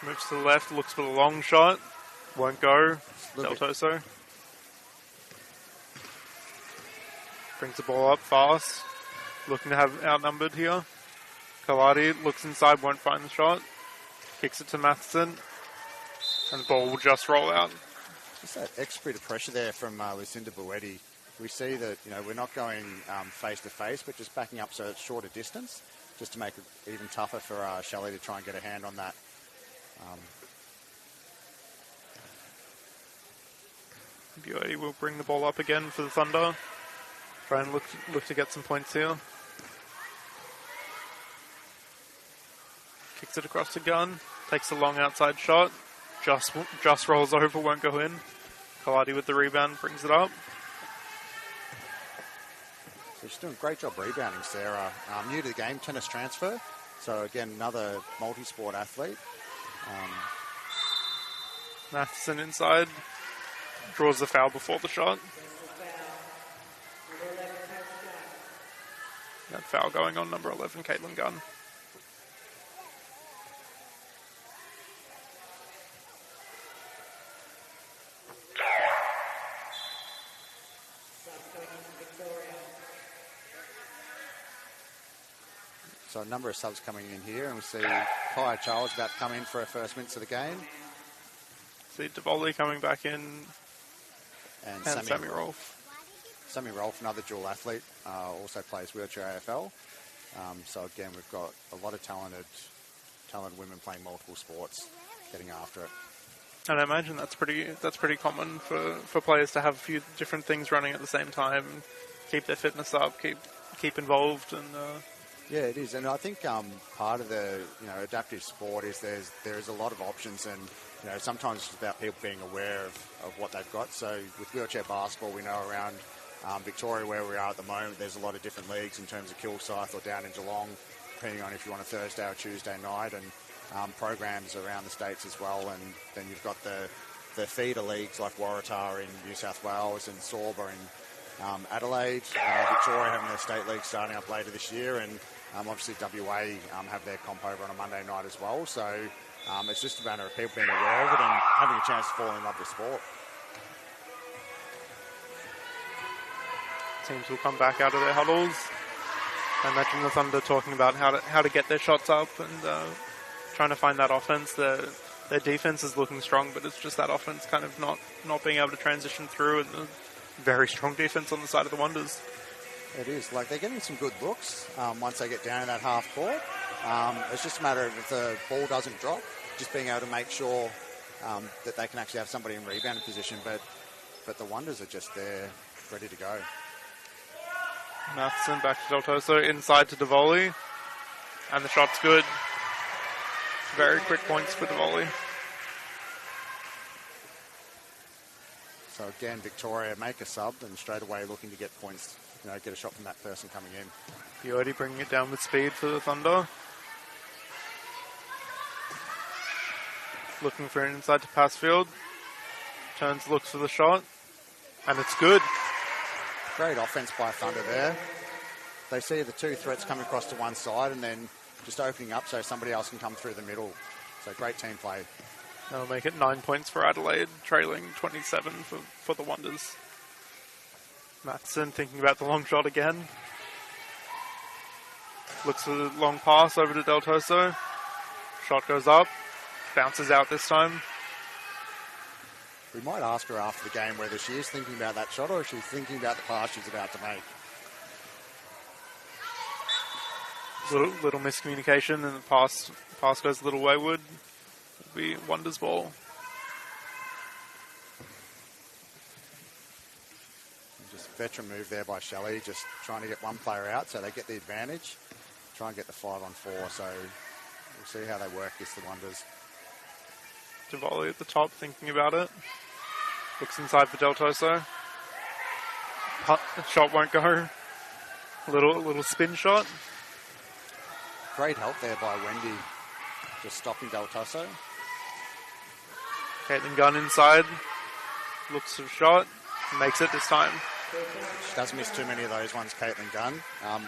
Moves to the left, looks for the long shot. Won't go. Del Toso. Brings the ball up fast. Looking to have outnumbered here. Kaladi looks inside, won't find the shot. Kicks it to Matheson. And the ball will just roll out. Just that extra bit of pressure there from Lucinda Buetti. We see that, we're not going face-to-face, but just backing up so it's shorter distance, just to make it even tougher for Shelley to try and get a hand on that. Buetti will bring the ball up again for the Thunder. Try and look to get some points here. Kicks it across to Gunn. Takes a long outside shot. Just rolls over, won't go in. Kaladi with the rebound, brings it up. So she's doing a great job rebounding, Sarah. New to the game, tennis transfer. So again, another multi-sport athlete. Matheson inside. Draws the foul before the shot. That foul going on number 11, Caitlin Gunn. So a number of subs coming in here, and we see Kaya Charles about to come in for her first minutes of the game. See Davoli coming back in, And Sammy Rolfe. Sammy Rolfe, another dual athlete, also plays wheelchair AFL. So again, we've got a lot of talented women playing multiple sports, getting after it. And I imagine that's pretty common for players to have a few different things running at the same time, keep their fitness up, keep involved, and yeah, it is. And I think part of the adaptive sport is there is a lot of options, and sometimes it's about people being aware of what they've got. So with wheelchair basketball, we know around Victoria, where we are at the moment, there's a lot of different leagues in terms of Kilsyth or down in Geelong, depending on if you want a Thursday or Tuesday night, and programs around the states as well. And then you've got the feeder leagues like Waratah in New South Wales and Sorba in Adelaide. Victoria having their state league starting up later this year, and obviously WA have their comp over on a Monday night as well. So it's just a matter of people being aware of it and having a chance to fall in love with sport. teams will come back out of their huddles. I imagine the Thunder talking about how to get their shots up and trying to find that offense. Their defense is looking strong, but it's just that offense kind of not being able to transition through, and the very strong defense on the side of the Wonders. It is. Like, they're getting some good looks once they get down in that half court. It's just a matter of if the ball doesn't drop, just being able to make sure that they can actually have somebody in rebounding position. But the Wonders are just there, ready to go. Matheson back to Del Toso, inside to Davoli, and the shot's good. Very quick points for Davoli. So again, Victoria make a sub and straight away looking to get points, get a shot from that person coming in. Buotti bringing it down with speed for the Thunder. Looking for an inside to pass field. Turns, looks for the shot, and it's good. Great offense by Thunder there. They see the two threats coming across to one side and then just opening up so somebody else can come through the middle. So great team play. That'll make it 9 points for Adelaide, trailing 27 for the Wonders. Matheson thinking about the long shot again. Looks for the long pass over to Del Toso. Shot goes up. Bounces out this time. We might ask her after the game whether she is thinking about that shot or if she's thinking about the pass she's about to make. Little miscommunication, and the pass goes a little wayward. It'll be Wonders ball. Just veteran move there by Shelley, just trying to get one player out so they get the advantage. Try and get the 5-on-4, so we'll see how they work against the Wonders. Davoli at the top, thinking about it. Looks inside for Del Toso. Shot won't go. Little spin shot. Great help there by Wendy, just stopping Del Toso. Caitlin Gunn inside. Looks for shot. Makes it this time. She doesn't miss too many of those ones, Caitlin Gunn.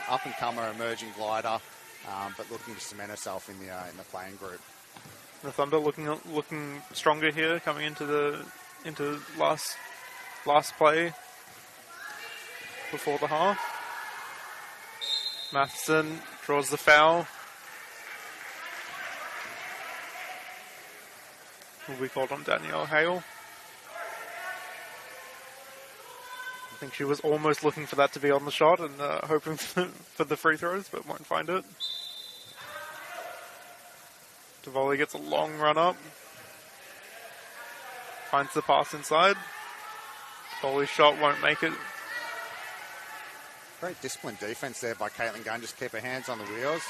Up-and-comer, emerging glider, but looking to cement herself in the playing group. The Thunder looking stronger here, coming into last play before the half. Matheson draws the foul. Will be called on Danielle Hale. I think she was almost looking for that to be on the shot and hoping for the free throws, but won't find it. Davoli gets a long run up. Finds the pass inside. Davoli's shot won't make it. Great disciplined defense there by Caitlin Gunn. Just keep her hands on the wheels.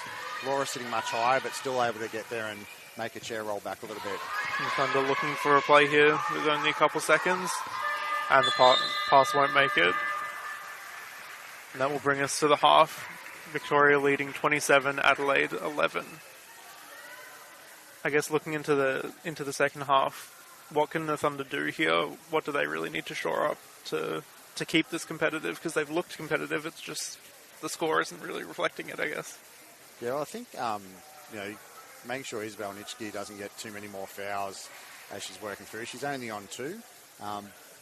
Laura sitting much higher, but still able to get there and make a chair roll back a little bit. And Thunder looking for a play here with only a couple seconds. And the pass won't make it. And that will bring us to the half. Victoria leading 27, Adelaide 11. I guess looking into the second half, what can the Thunder do here? What do they really need to shore up to keep this competitive? Because they've looked competitive, it's just the score isn't really reflecting it, I guess. Yeah, well, I think making sure Isabel Nitschke doesn't get too many more fouls as she's working through. She's only on 2,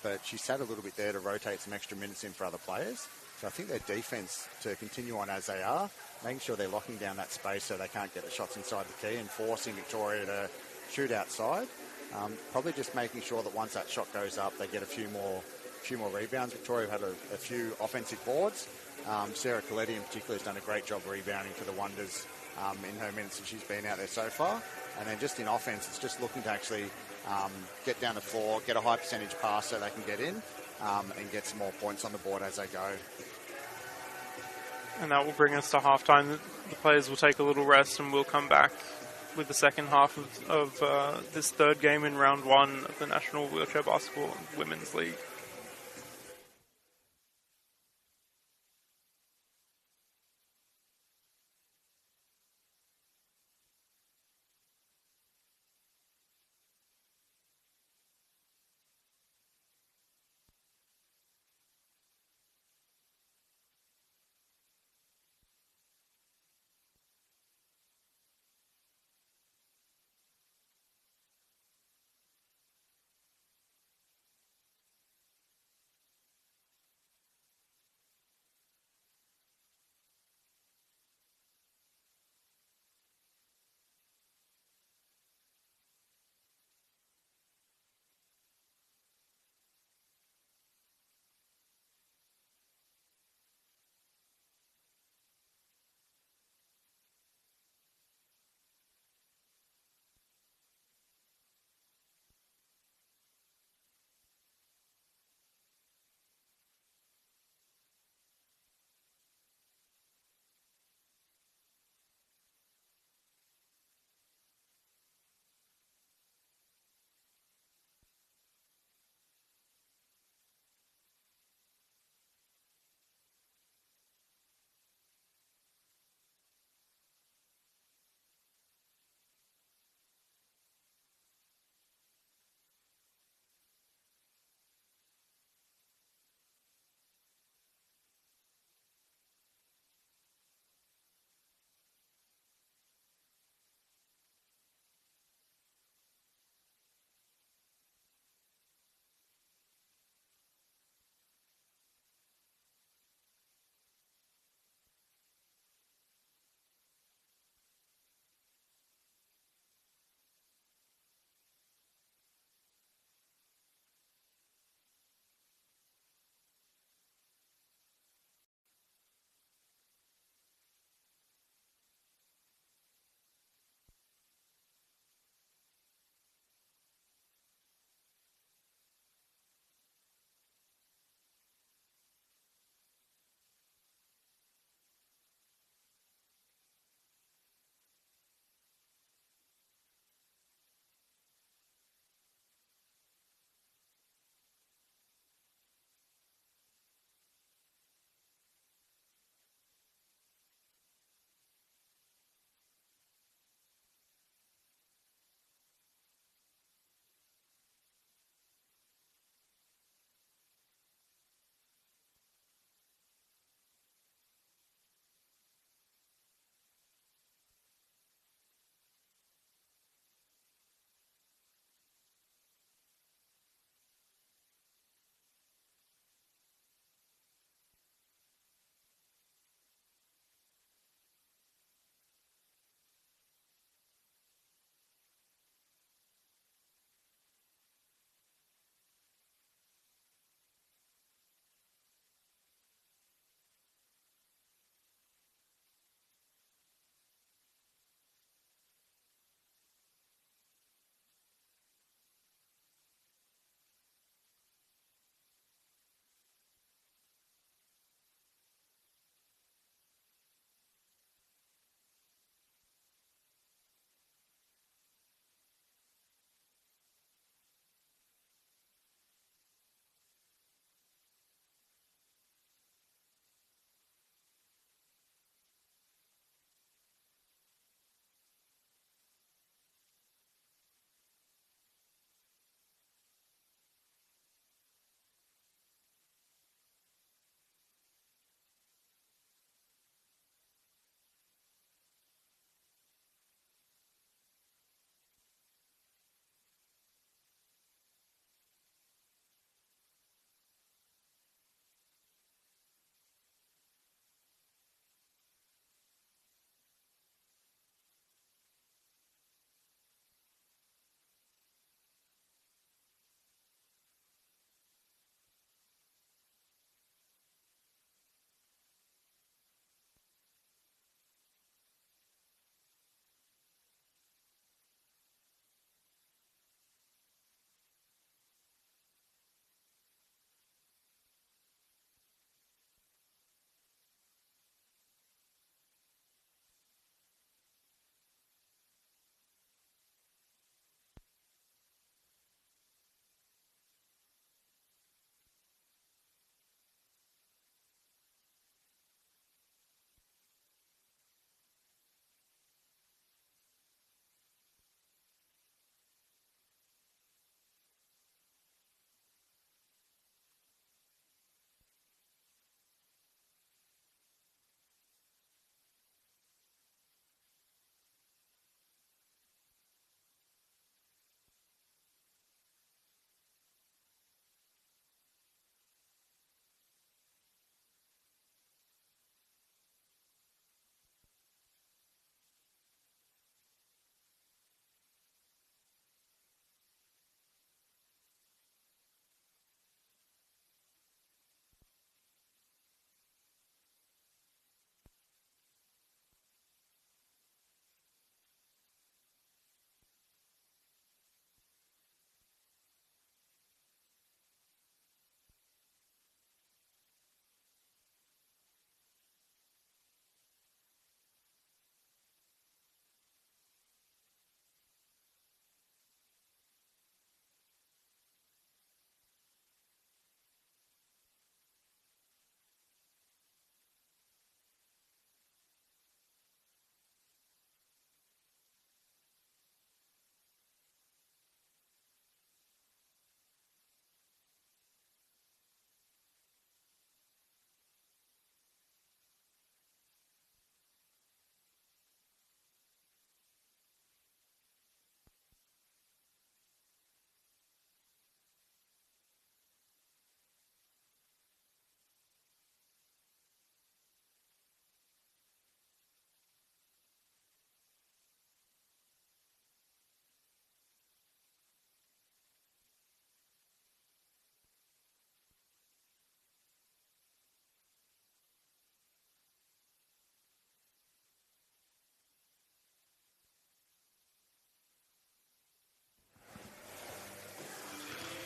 but she's sat a little bit there to rotate some extra minutes in for other players. So I think their defense to continue on as they are, making sure they're locking down that space so they can't get the shots inside the key and forcing Victoria to shoot outside. Probably just making sure that once that shot goes up, they get a few more rebounds. Victoria have had a few offensive boards. Sarah Coletti in particular has done a great job rebounding for the Wonders in her minutes that she's been out there so far. And then just in offense, it's just looking to actually get down the floor, get a high percentage pass so they can get in and get some more points on the board as they go. And that will bring us to halftime. The players will take a little rest and we'll come back with the second half of this third game in round 1 of the National Wheelchair Basketball Women's League.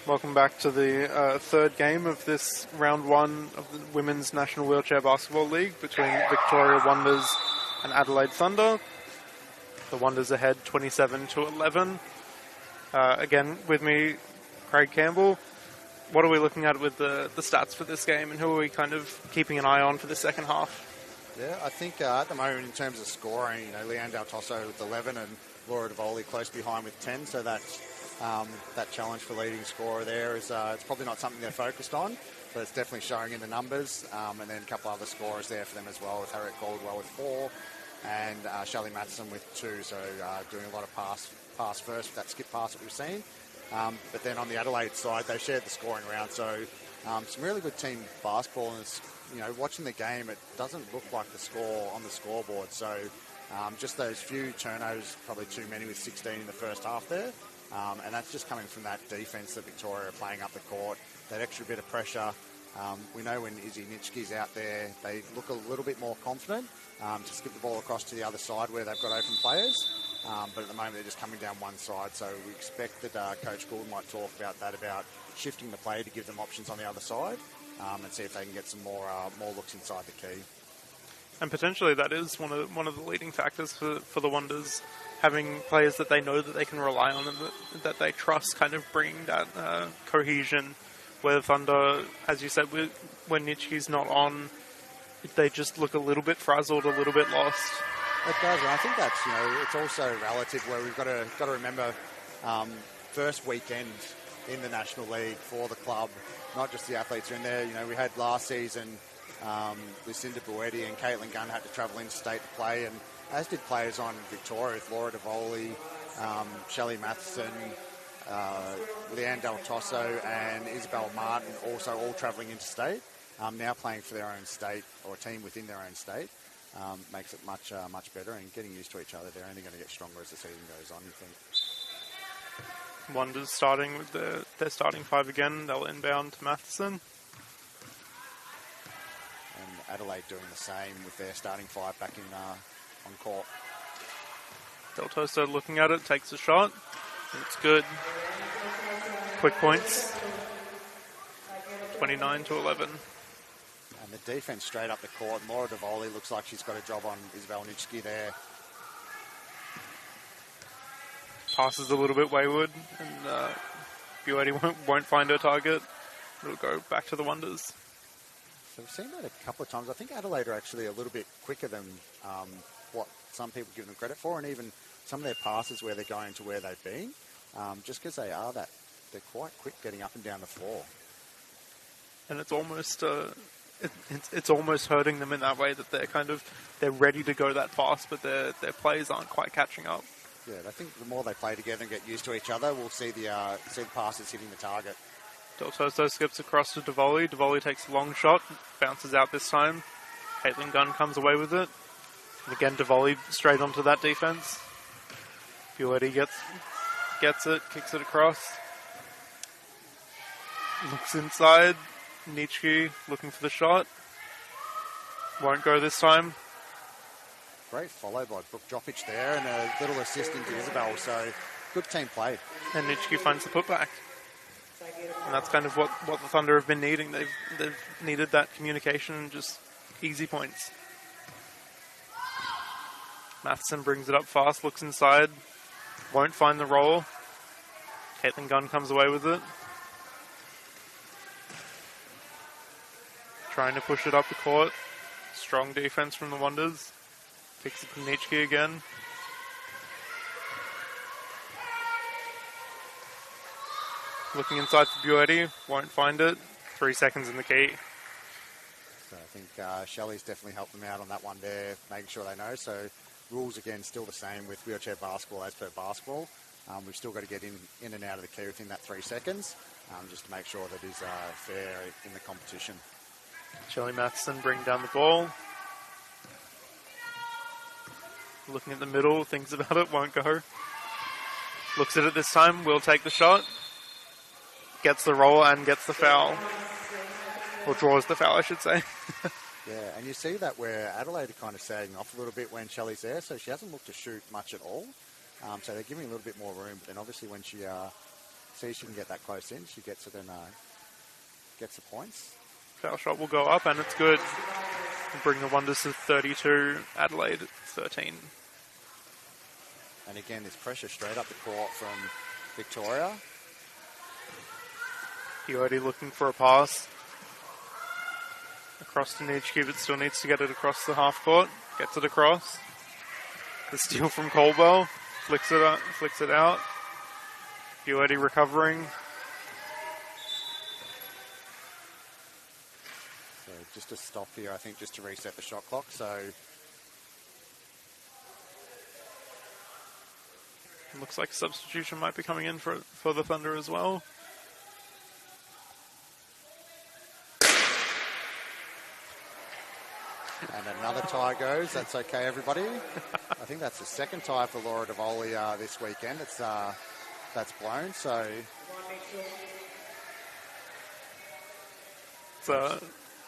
Welcome back to the third game of this round one of the Women's National Wheelchair Basketball League between Victoria Wonders and Adelaide Thunder. The Wonders ahead 27-11. Again, with me, Craig Campbell. What are we looking at with the stats for this game, and who are we kind of keeping an eye on for the second half? Yeah, I think at the moment in terms of scoring, Leanne Del Tosso with 11 and Laura Devoli close behind with 10, so that's that challenge for leading scorer there is it's probably not something they're focused on, but it's definitely showing in the numbers. And then a couple other scorers there for them as well, with Harriet Caldwell with 4 and Shelley Matheson with 2. So doing a lot of pass first with that skip pass that we've seen. But then on the Adelaide side, they shared the scoring around. So some really good team basketball. And it's, watching the game, it doesn't look like the score on the scoreboard. So just those few turnovers, probably too many with 16 in the first half there. And that's just coming from that defence that Victoria are playing up the court, that extra bit of pressure. We know when Izzy Nitschke's out there, they look a little bit more confident to skip the ball across to the other side where they've got open players. But at the moment, they're just coming down one side. So we expect that Coach Gould might talk about that, about shifting the play to give them options on the other side and see if they can get some more looks inside the key. And potentially that is one of the leading factors for the Wonders, having players that they know that they can rely on and that they trust, kind of bringing that cohesion. Where the Thunder, as you said, when Nitschke's not on, they just look a little bit frazzled, a little bit lost. It does, and I think that's, it's also relative where we've got to remember first weekend in the National League for the club, not just the athletes are in there. We had last season Lucinda Buetti and Caitlin Gunn had to travel interstate to play, and as did players on Victoria, with Laura Devoli, Shelley Matheson, Leanne Del Tosso and Isabel Martin also all travelling interstate, now playing for their own state or a team within their own state. Makes it much better, and getting used to each other. They're only going to get stronger as the season goes on, you think. Wonders starting with their starting 5 again. They'll inbound to Matheson. And Adelaide doing the same with their starting 5 back in on court. Del Tosso looking at it, takes a shot. It's good. Quick points. 29-11. And the defence straight up the court. Laura Devoli looks like she's got a job on Isabel Nitschke there. Passes a little bit wayward, and Buetti won't find her target. It'll go back to the Wonders. So we've seen that a couple of times. I think Adelaide are actually a little bit quicker than what some people give them credit for, and even some of their passes where they're going to where they've been, just because they are that, they're quite quick getting up and down the floor. And it's almost it's almost hurting them in that way, that they're ready to go that fast, but their plays aren't quite catching up. Yeah, I think the more they play together and get used to each other, we'll see the passes hitting the target. Del Tosso skips across to Devoli. Devoli takes a long shot, bounces out this time. Caitlin Gunn comes away with it. And again, Devoli straight onto that defense. Buetti gets it, kicks it across. Looks inside. Nitschke looking for the shot. Won't go this time. Great follow by Brooke Jokic there, and a little assist into Isabel, so good team play. And Nitschke finds the putback. And that's kind of what the Thunder have been needing. They've needed that communication and just easy points. Matheson brings it up fast, looks inside, won't find the roll. Caitlin Gunn comes away with it. Trying to push it up the court. Strong defense from the Wonders. Kicks it to Nitschke again. Looking inside for Buetti, won't find it. 3 seconds in the key. So I think Shelley's definitely helped them out on that one there, making sure they know. So rules again still the same with wheelchair basketball as per basketball. We've still got to get in and out of the key within that 3 seconds, just to make sure that is fair in the competition. Shelley Matheson bring down the ball. Looking at the middle, thinks about it, won't go. Looks at it this time, will take the shot. Gets the roll and gets the foul. Or draws the foul, I should say. Yeah, and you see that where Adelaide are kind of sagging off a little bit when Shelley's there, so she hasn't looked to shoot much at all. So they're giving a little bit more room, but then obviously when she see if she can get that close in. She gets it and gets the points. Foul shot will go up, and it's good. Bring the Wonders to 32, Adelaide 13. And again, this pressure straight up the court from Victoria. Buetti looking for a pass. Across to Nijki, but still needs to get it across the half court. Gets it across. The steal from Colwell. Flicks it out. Buetti recovering. So just a stop here, I think, just to reset the shot clock. So looks like a substitution might be coming in for the Thunder as well. And another tie goes. That's okay, everybody. I think that's the second tie for Laura Davoli this weekend. It's that's blown. So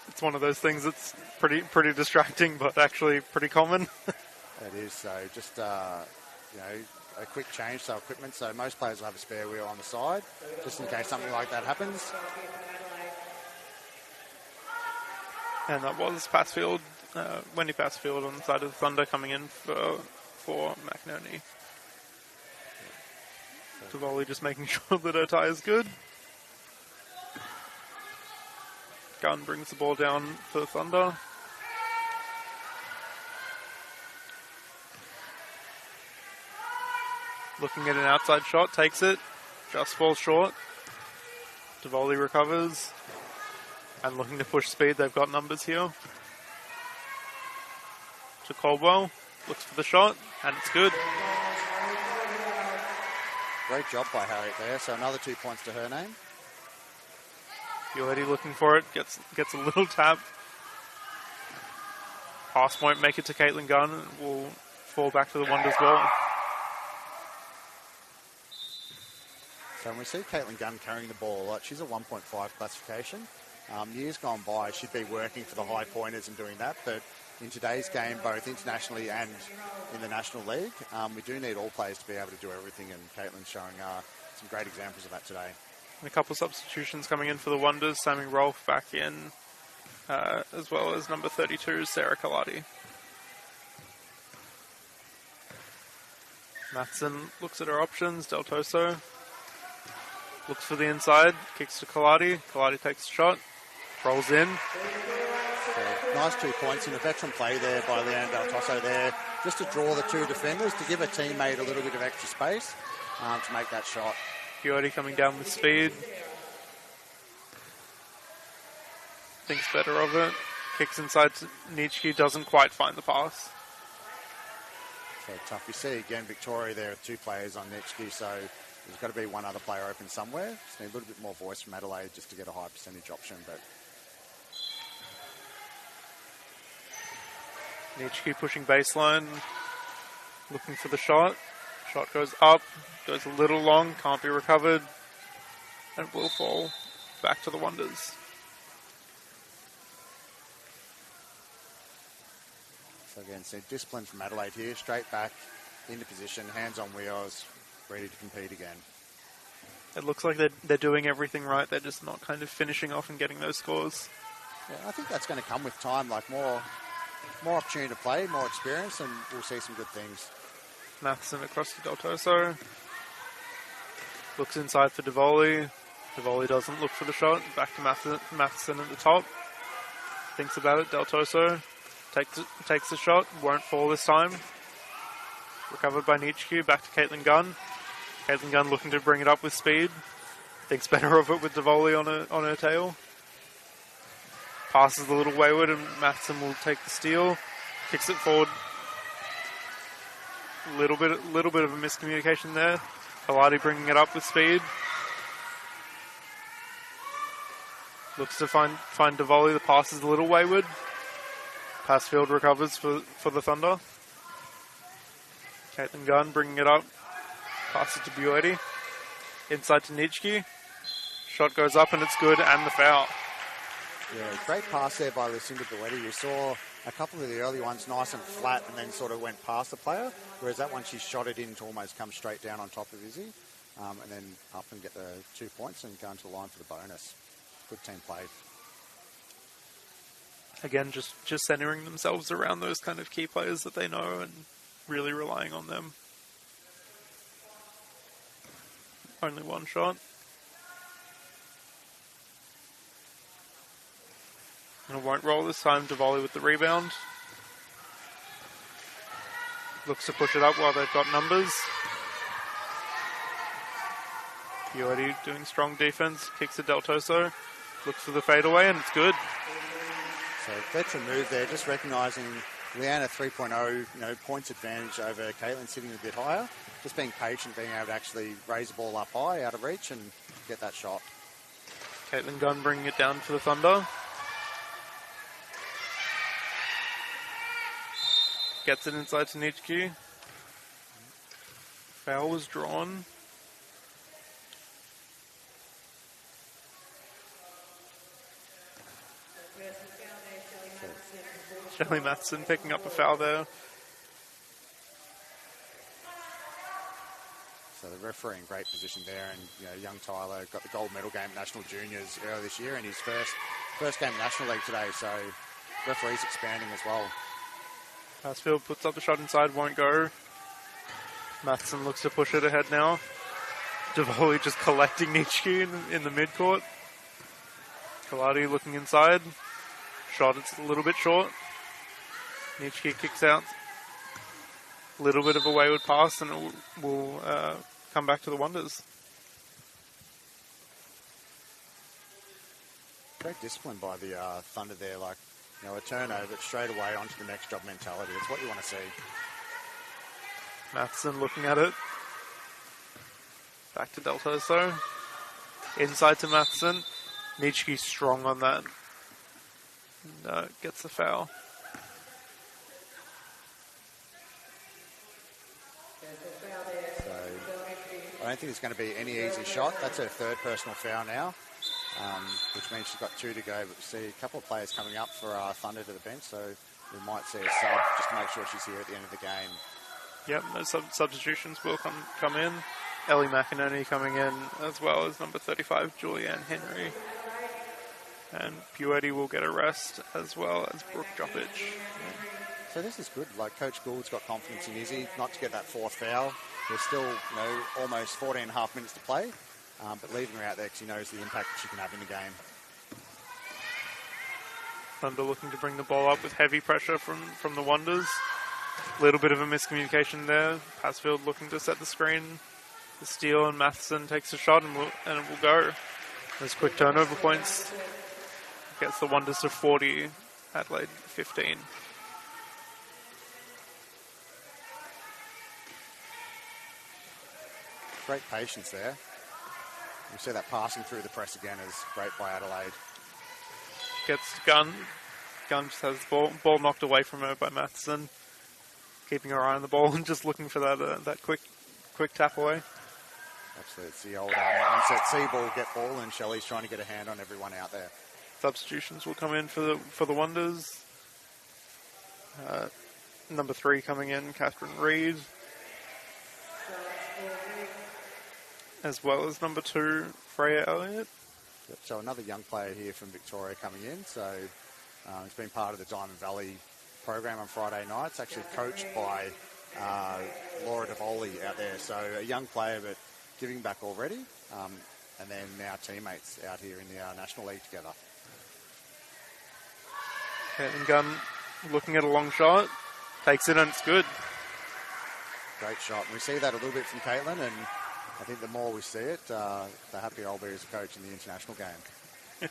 it's one of those things that's pretty distracting, but actually pretty common. It is. So just a quick change to equipment. So most players will have a spare wheel on the side, just in case something like that happens. And that was Passfield, Wendy Passfield on the side of the Thunder coming in for McNerney. Davoli just making sure that her tie is good. Gunn brings the ball down for the Thunder. Looking at an outside shot, takes it, just falls short. Davoli recovers. And looking to push speed, they've got numbers here. To Caldwell, looks for the shot, and it's good. Great job by Harriet there, so another 2 points to her name. Buetti looking for it, gets a little tap. Pass won't make it to Caitlin Gunn, will fall back to the Wonders ball. So when we see Caitlin Gunn carrying the ball, like she's a 1.5 classification. Years gone by, she'd be working for the high pointers and doing that, but in today's game, both internationally and in the National League, we do need all players to be able to do everything, and Caitlin's showing some great examples of that today. And a couple of substitutions coming in for the Wonders. Sammy Rolfe back in, as well as number 32, Sarah Kaladi. Matheson looks at her options. Del Toso looks for the inside, kicks to Kaladi. Kaladi takes a shot, rolls in. So nice 2 points and a veteran play there by Leanne Del Toso there, just to draw the two defenders, to give a teammate a little bit of extra space to make that shot. Buetti coming down with speed. Thinks better of it. Kicks inside to Nijki, doesn't quite find the pass. So tough. You see again Victoria there with 2 players on Nijki, so there's got to be one other player open somewhere. Just need a little bit more voice from Adelaide just to get a high percentage option. But Nijki pushing baseline, looking for the shot. Shot goes up, goes a little long, can't be recovered, and will fall back to the Wonders. so again, see discipline from Adelaide here, straight back into position, hands on wheels, ready to compete again. It looks like they're doing everything right. They're just not kind of finishing off and getting those scores. Yeah, I think that's going to come with time, like more opportunity to play, more experience, and we'll see some good things. Matheson across to Del Toso. Looks inside for Davoli. Davoli doesn't look for the shot. Back to Matheson at the top. Thinks about it. Del Toso takes the shot. Won't fall this time. Recovered by Nijki. Back to Caitlin Gunn. Caitlin Gunn looking to bring it up with speed. Thinks better of it with Davoli on her tail. Passes a little wayward, and Matheson will take the steal. Kicks it forward. Little bit of a miscommunication there. Kaladi bringing it up with speed. Looks to find Davoli. The pass is a little wayward. Passfield recovers for the Thunder. Caitlin Gunn bringing it up. Passes to Buetti. Inside to Nijki. Shot goes up and it's good, and the foul. Yeah, great pass there by Lucinda Buetti. You saw a couple of the early ones nice and flat and then sort of went past the player, whereas that one she shot it in to almost come straight down on top of Izzy. and then up and get the 2 points and go into the line for the bonus. Good team play. Again, just centering themselves around those kind of key players that they know and really relying on them. Only one shot. And it won't roll this time. Davoli with the rebound. Looks to push it up while they've got numbers. Uedi doing strong defense. Kicks to Del Toso. Looks for the fadeaway, and it's good. So veteran move there, just recognising Leanna 3.0, points advantage over Caitlin sitting a bit higher. Just being patient, being able to actually raise the ball up high, out of reach, and get that shot. Caitlin Gunn bringing it down for the Thunder. Gets it inside to Nitschke. Foul was drawn. Shelley Matheson picking up a foul there. So the referee in great position there, and young Tyler got the gold medal game at National Juniors earlier this year, and his first game at National League today. So referee's expanding as well. Passfield puts up the shot inside, won't go. Matheson looks to push it ahead now. Davoli just collecting Nitschke in the midcourt. Kaladi looking inside. Shot, it's a little bit short. Nitschke kicks out. A little bit of a wayward pass, and it will come back to the Wonders. Great discipline by the Thunder there. A turnover straight away onto the next job mentality. It's what you want to see. Matheson looking at it. Back to Del Toso. Inside to Matheson. Nitschke strong on that. No, gets the foul. So I don't think it's going to be any easy shot. That's her third personal foul now, which means she's got 2 to go. But we see a couple of players coming up for Thunder to the bench, so we might see a sub just to make sure she's here at the end of the game. Yep, those substitutions will come in. Ellie McInerney coming in, as well as number 35, Julianne Henry. And Buetti will get a rest, as well as Brooke Jopic. So this is good. Coach Gould's got confidence in Izzy not to get that 4th foul. There's still, almost 14 and a half minutes to play, but leaving her out there because he knows the impact that she can have in the game. Thunder looking to bring the ball up with heavy pressure from the Wonders. A little bit of a miscommunication there. Passfield looking to set the screen. The steal, and Matheson takes a shot, and it will go. Those quick turnover points gets the Wonders to 40, Adelaide 15. Great patience there. You see that passing through the press again is great by Adelaide. Gets Gunn. Gunn just has the ball knocked away from her by Matheson. Keeping her eye on the ball and just looking for that quick tap away. Absolutely, it's the old mindset. See ball, get ball, and Shelley's trying to get a hand on everyone out there. Substitutions will come in for the Wonders. Number 3 coming in, Catherine Reid. As well as number 2, Freya Elliott. Yep, so another young player here from Victoria coming in. So he's been part of the Diamond Valley program on Friday nights, actually coached by Laura Davoli out there. So a young player, but giving back already. And then now teammates out here in the National League together. Caitlin Gunn looking at a long shot. Takes it and it's good. Great shot. And we see that a little bit from Caitlin, and I think the more we see it, the happier I'll be as a coach in the international game.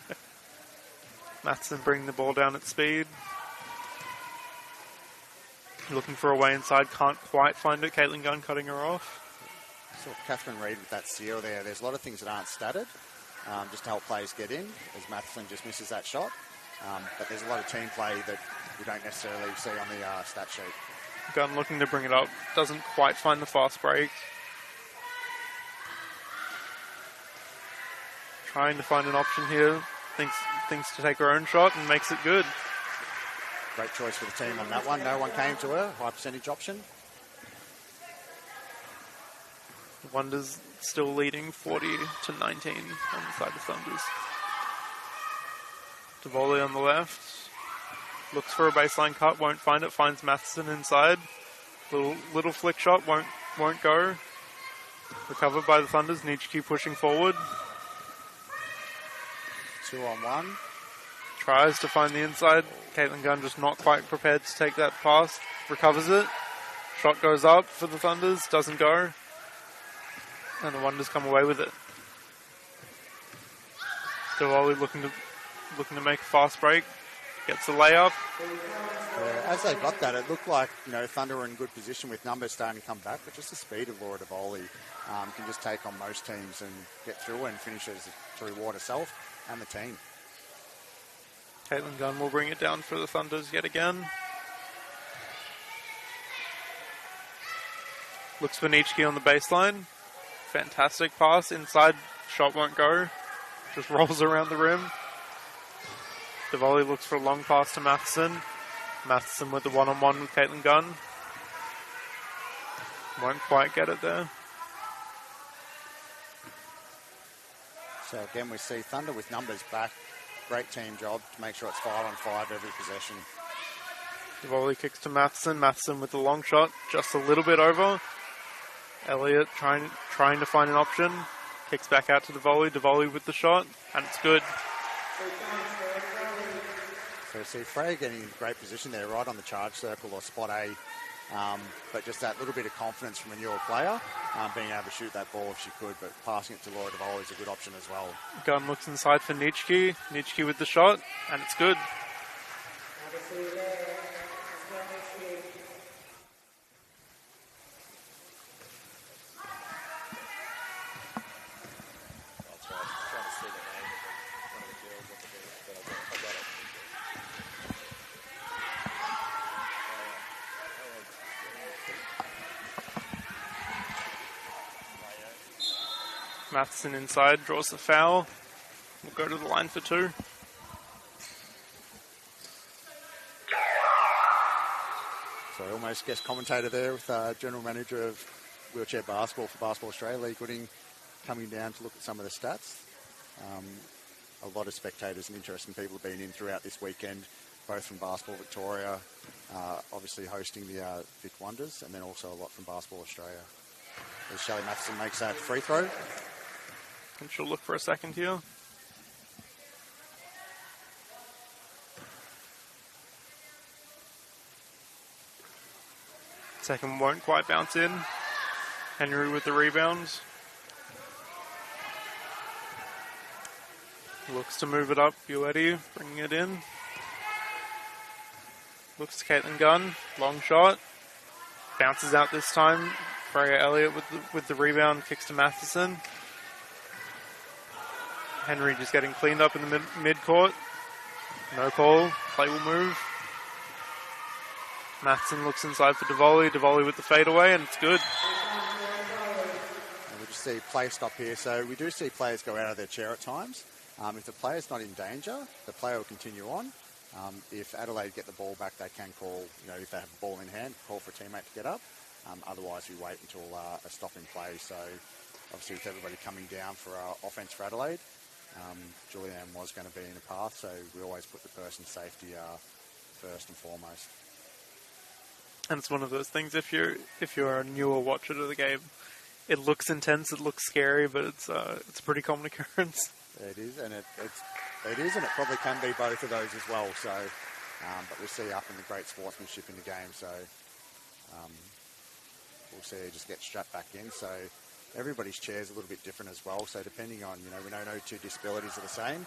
Matheson bringing the ball down at speed. Looking for a way inside, can't quite find it. Caitlin Gunn cutting her off. So Catherine Reid with that seal there. There's a lot of things that aren't statted, just to help players get in, as Matheson just misses that shot. But there's a lot of team play that we don't necessarily see on the stat sheet. Gunn looking to bring it up, doesn't quite find the fast break. Trying to find an option here. Thinks to take her own shot and makes it good. Great choice for the team on that one. No one came to her. High percentage option. Wonders still leading 40-19 on the side of Thunders. Davoli on the left. Looks for a baseline cut, won't find it, finds Matheson inside. Little flick shot, won't go. Recovered by the Thunders, Nijki pushing forward. 2-on-1. Tries to find the inside. Caitlin Gunn just not quite prepared to take that pass. Recovers it. Shot goes up for the Thunders, doesn't go. And the Wonders come away with it. Davoli looking to make a fast break. Gets a layup. Yeah, as they got that, it looked like, Thunder were in good position with numbers starting to come back, but just the speed of Laura Davoli can just take on most teams and get through and finishes to reward herself and the team. Caitlin Gunn will bring it down for the Thunders yet again. Looks for Nijki on the baseline. Fantastic pass. Inside, shot won't go. Just rolls around the rim. Davoli looks for a long pass to Matheson. Matheson with the one-on-one with Caitlin Gunn. Won't quite get it there. So again, we see Thunder with numbers back. Great team job to make sure it's 5-on-5 every possession. Davoli kicks to Matheson. Matheson with the long shot, just a little bit over. Elliott trying to find an option. Kicks back out to Davoli. Davoli with the shot, and it's good. So we see Freya getting in great position there, right on the charge circle or spot A. But just that little bit of confidence from a newer player, being able to shoot that ball if she could, but passing it to Laura Davoli is a good option as well. Gunn looks inside for Nijki. Nijki with the shot, and it's good. Matheson inside, draws the foul. We'll go to the line for 2. So almost guest commentator there with General Manager of Wheelchair Basketball for Basketball Australia, Lee Gooding, coming down to look at some of the stats. A lot of spectators and interesting people have been in throughout this weekend, both from Basketball Victoria, obviously hosting the Vic Wonders, and then also a lot from Basketball Australia. As Shelley Matheson makes that free throw. And she'll look for a second here. Second won't quite bounce in. Henry with the rebounds. Looks to move it up. Buetti bringing it in. Looks to Caitlin Gunn. Long shot. Bounces out this time. Freya Elliott with the rebound. Kicks to Matheson. Henry just getting cleaned up in the mid-court. No call. Play will move. Matheson looks inside for Davoli. Davoli with the fadeaway, and it's good. And we just see play stop here. So we do see players go out of their chair at times. If the player's not in danger, the player will continue on. If Adelaide get the ball back, they can call, if they have the ball in hand, call for a teammate to get up. Otherwise, we wait until a stop in play. So obviously with everybody coming down for our offence for Adelaide, Julianne was going to be in a path, so we always put the person's safety first and foremost. And it's one of those things, if you're a newer watcher to the game, it looks intense, it looks scary, but it's a pretty common occurrence. It is, and it probably can be both of those as well. So, but we see up in the great sportsmanship in the game. So, we'll see her just get strapped back in. So, everybody's chair is a little bit different as well. So, depending on we know no two disabilities are the same.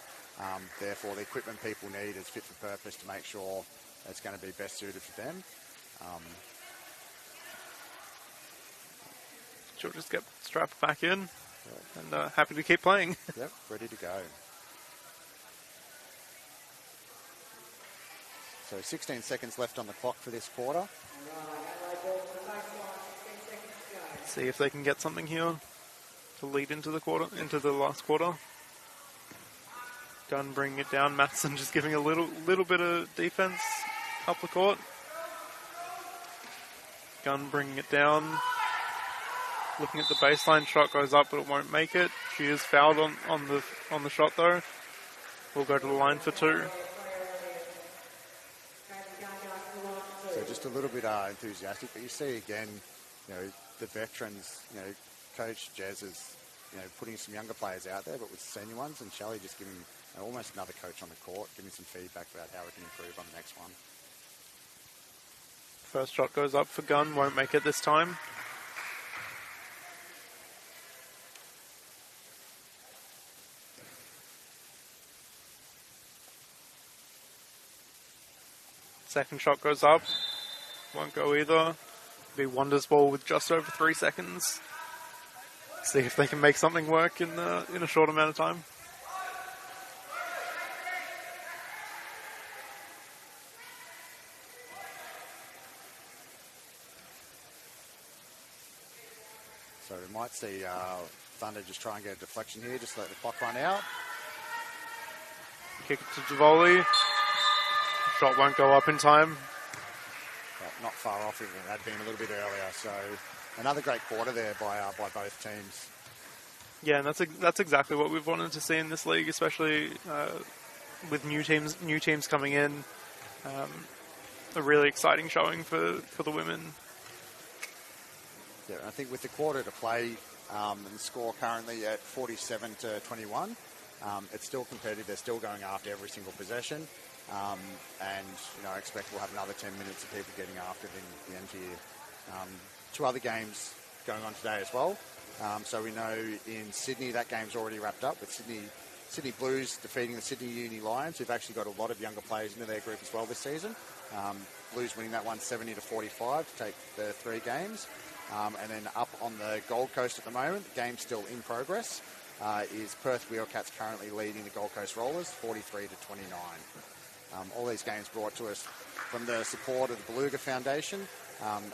Therefore, the equipment people need is fit for purpose to make sure it's going to be best suited for them. She'll just get strapped back in. And happy to keep playing. Yep, ready to go. So 16 seconds left on the clock for this quarter. See if they can get something here to lead into the last quarter. Gunn bringing it down. Matheson just giving a little bit of defense up the court. Gunn bringing it down. Looking at the baseline, shot goes up, but it won't make it. She is fouled on the shot though. We'll go to the line for 2. So just a little bit enthusiastic, but you see again, the veterans, Coach Jez is, putting some younger players out there, but with senior ones, and Shelley just giving almost another coach on the court, giving some feedback about how we can improve on the next one. First shot goes up for Gunn, won't make it this time. Second shot goes up, won't go either. Be Wonder's ball with just over 3 seconds. See if they can make something work in a short amount of time. So we might see Thunder just try and get a deflection here, just let the clock run out. Kick it to Javoli. Shot won't go up in time. But not far off if it had been a little bit earlier. So another great quarter there by both teams. Yeah, and that's exactly what we've wanted to see in this league, especially with new teams coming in. A really exciting showing for the women. Yeah, I think with the quarter to play and the score currently at 47-21, it's still competitive. They're still going after every single possession. And I expect we'll have another 10 minutes of people getting after it in the end here. 2 other games going on today as well. So we know in Sydney that game's already wrapped up with Sydney Blues defeating the Sydney Uni Lions, who've actually got a lot of younger players into their group as well this season. Blues winning that one 70-45 to take the 3 games. And then up on the Gold Coast at the moment, the game's still in progress, is Perth Wheelcats currently leading the Gold Coast Rollers 43-29. All these games brought to us from the support of the Beluga Foundation,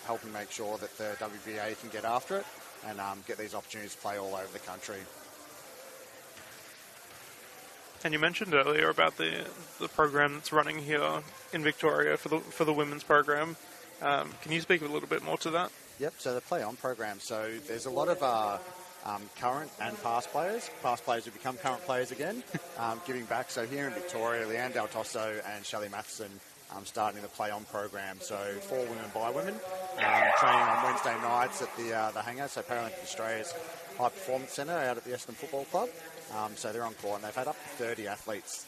helping make sure that the WBA can get after it and get these opportunities to play all over the country. And you mentioned earlier about the program that's running here in Victoria for the women's program. Can you speak a little bit more to that? Yep, so the Play On program. So there's a lot of current and past players who become current players again, giving back. So here in Victoria, Leanne Del Tosso and Shelley Matheson starting the Play On program. So for women by women, training on Wednesday nights at the hangar, so Paralympic Australia's High Performance Centre out at the Essendon Football Club. So they're on court and they've had up to 30 athletes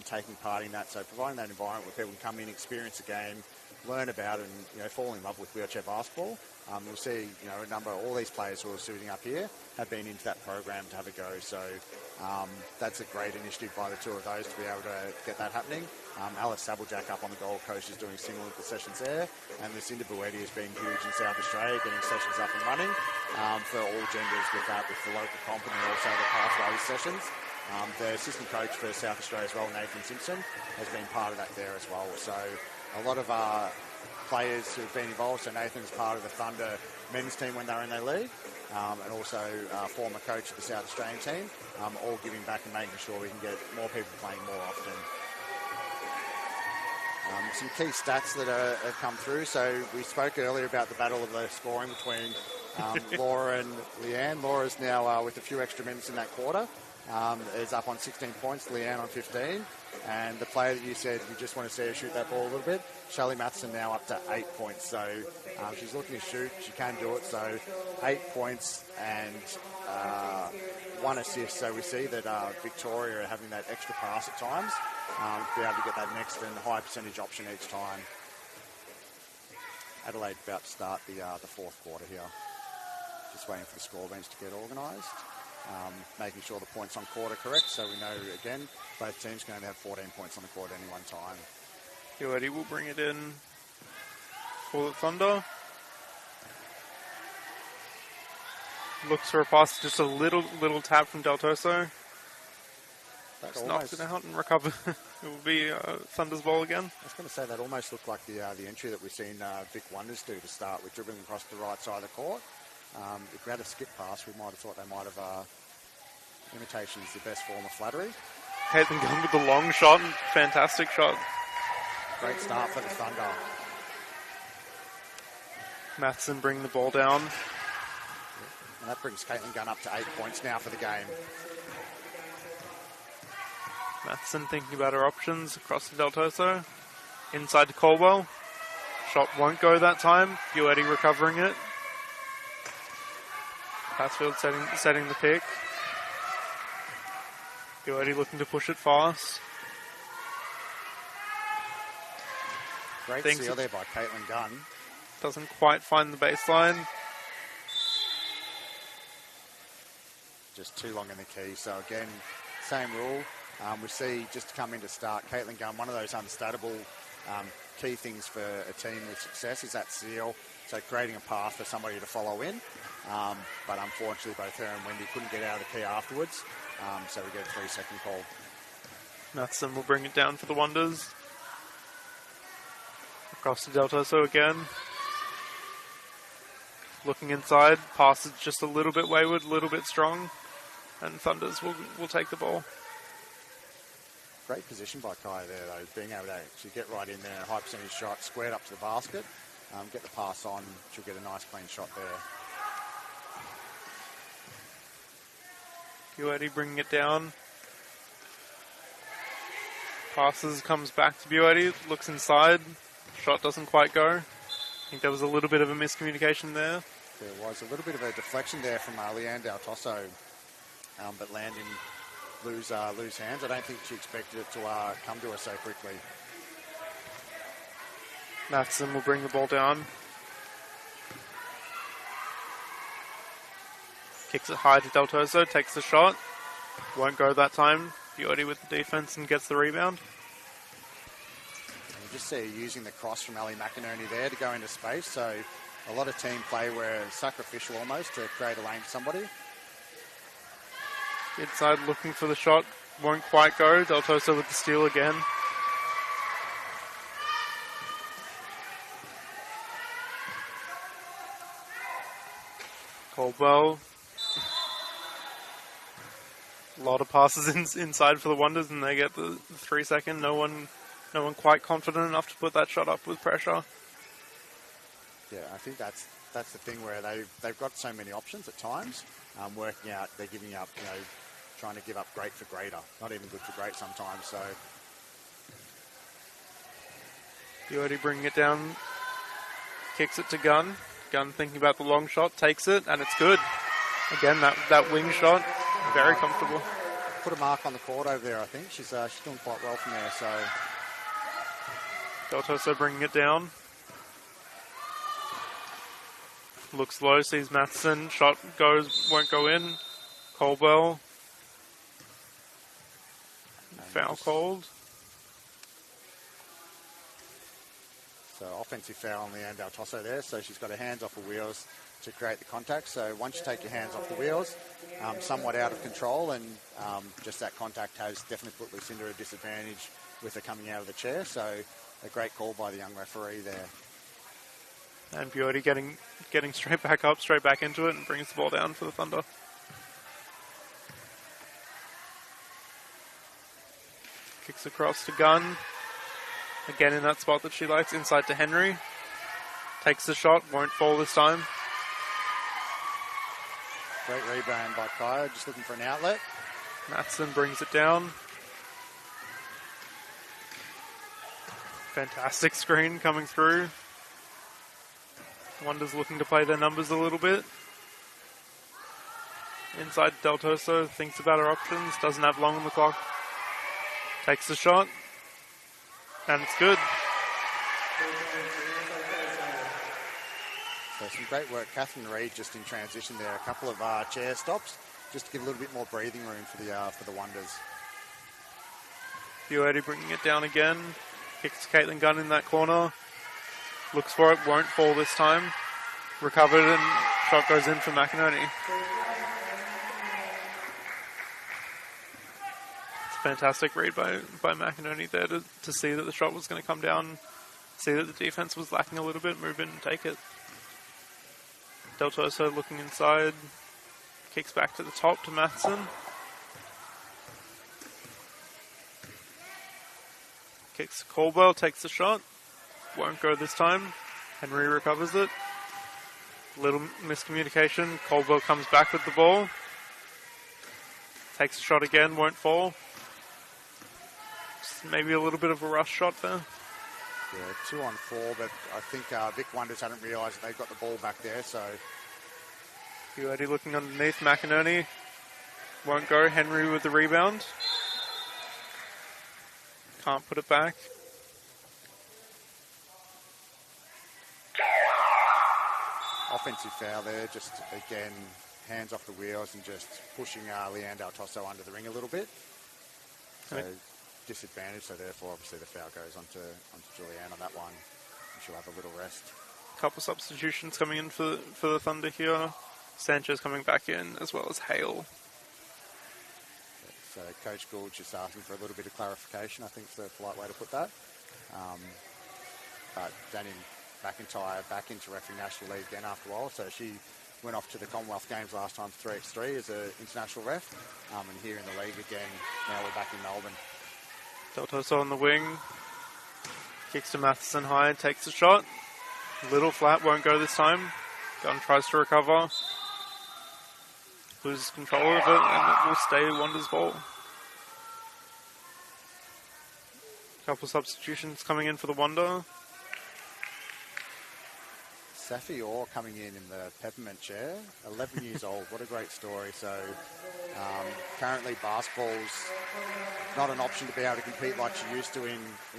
taking part in that. So providing that environment where people can come in, experience a game, learn about it and fall in love with wheelchair basketball. We'll see, a number of all these players who are suiting up here have been into that program to have a go. So that's a great initiative by the 2 of those to be able to get that happening. Alice Sabblejack up on the Gold Coast is doing similar sessions there. And Lucinda Buetti has been huge in South Australia, getting sessions up and running for all genders with the local comp and also the pathways sessions. The assistant coach for South Australia as well, Nathan Simpson, has been part of that there as well. So a lot of players who've been involved. So Nathan's part of the Thunder men's team when they were in their league, and also former coach of the South Australian team, all giving back and making sure we can get more people playing more often. Some key stats that have come through. So we spoke earlier about the battle of the scoring between Laura and Leanne. Laura's now with a few extra minutes in that quarter. Is up on 16 points, Leanne on 15. And the player that you said you just want to see her shoot that ball a little bit, Shelley Matheson now up to 8 points. So she's looking to shoot, she can do it. So 8 points and 1 assist. So we see that Victoria are having that extra pass at times to be able to get that next and high percentage option each time. Adelaide about to start the 4th quarter here. Just waiting for the score bench to get organised. Making sure the points on court are correct, so we know, again, both teams can only have 14 points on the court at any one time. Eddie will bring it in for the Thunder. Looks for a pass, just a little tap from Del Toso. Just knocks it out and recover. It will be Thunder's ball again. I was going to say that almost looked like the entry that we've seen Vic Wonders do to start with, dribbling across the right side of the court. If we had a skip pass, we might have thought they might have imitation is the best form of flattery. Hayden Gunn with the long shot, fantastic shot. Great start for the Thunder. Matheson bring the ball down. And that brings Caitlin Gunn up to 8 points now for the game. Matheson thinking about her options across to Del Toso. Inside to Caldwell. Shot won't go that time. Buetti recovering it. Passfield setting the pick. Buetti looking to push it fast. Great seal there by Caitlin Gunn. Doesn't quite find the baseline. Just too long in the key. So again, same rule. We see just to come in to start, Caitlin Gunn, one of those unstuttable key things for a team with success is that seal. So creating a path for somebody to follow in. But unfortunately, both her and Wendy couldn't get out of the key afterwards. So we get a 3-second call. Matheson will bring it down for the Wonders. Across to Del Toso again. Looking inside, pass is just a little bit wayward, a little bit strong. And Thunders will take the ball. Great position by Kaya there, though, being able to actually get right in there, high percentage shot, squared up to the basket, get the pass on, she'll get a nice clean shot there. Buetti bringing it down. Passes, comes back to Buetti, looks inside, shot doesn't quite go. I think there was a little bit of a miscommunication there. There was a little bit of a deflection there from Leanne Del Toso, but Landon lose hands. I don't think she expected it to come to her so quickly. Matheson will bring the ball down. Kicks it high to Del Toso, takes the shot. Won't go that time. Buetti with the defense and gets the rebound. You just see her using the cross from Ali McInerney there to go into space. So a lot of team play where it's sacrificial almost to create a lane for somebody. Inside looking for the shot, won't quite go. Del Toso with the steal again. Caldwell. A lot of passes inside for the Wonders, and they get the 3-second. No one quite confident enough to put that shot up with pressure. Yeah, I think that's the thing where they've got so many options at times. Working out, they're giving up, trying to give up great for greater. Not even good for great sometimes, so. Buetti bringing it down. Kicks it to Gunn. Gunn thinking about the long shot, takes it, and it's good. Again, that wing shot, very comfortable. Put a mark on the court over there, I think. She's doing quite well from there, so. Del Toso bringing it down. Looks low, sees Matheson. Shot goes, won't go in. Caldwell. Foul called. So offensive foul on Leanne Del Toso there. So she's got her hands off the wheels to create the contact. So once you take your hands off the wheels, somewhat out of control, and just that contact has definitely put Lucinda at a disadvantage with her coming out of the chair. So a great call by the young referee there. And Buetti getting straight back up, straight back into it, and brings the ball down for the Thunder. Kicks across to Gunn. Again in that spot that she likes, inside to Henry. Takes the shot, won't fall this time. Great rebound by Kaya, just looking for an outlet. Matheson brings it down. Fantastic screen coming through. Wonders looking to play their numbers a little bit. Inside Del Toso, thinks about her options, doesn't have long on the clock. Takes the shot, and it's good. So some great work. Catherine Reid just in transition there. A couple of chair stops, just to give a little bit more breathing room for the Wonders. Buetti bringing it down again. Kicks Caitlin Gunn in that corner. Looks for it, won't fall this time. Recovered, and shot goes in for McInerney. It's a fantastic read by McInerney there to see that the shot was going to come down, see that the defense was lacking a little bit, move in and take it. Del Toso looking inside, kicks back to the top to Matheson. Kicks to Caldwell, takes the shot. Won't go this time. Henry recovers it. Little miscommunication. Colville comes back with the ball. Takes a shot again, won't fall. Just maybe a little bit of a rush shot there. Yeah, 2-on-4, but I think Vic Wonders hadn't realised that they've got the ball back there, so... Buetti looking underneath. McInerney won't go. Henry with the rebound. Can't put it back. Offensive foul there, just again, hands off the wheels and just pushing Leanne Del Tosso under the ring a little bit. So disadvantage, so therefore obviously the foul goes onto Julianne on that one. And she'll have a little rest. Couple substitutions coming in for the Thunder here. Sanchez coming back in, as well as Hale. So Coach Gould just asking for a little bit of clarification, I think is the polite way to put that. But Daniel McIntyre back into refereeing National League again after a while, so she went off to the Commonwealth Games last time for 3x3 as an international ref, and here in the league again, now we're back in Melbourne. Del Tosso on the wing, kicks to Matheson high, takes a shot, little flat, won't go this time. Gunn tries to recover, loses control of it, and it will stay Wander's ball. Couple substitutions coming in for the Wonder. Safi Orr coming in the peppermint chair, 11 years old. What a great story. So currently basketball's not an option to be able to compete like she used to in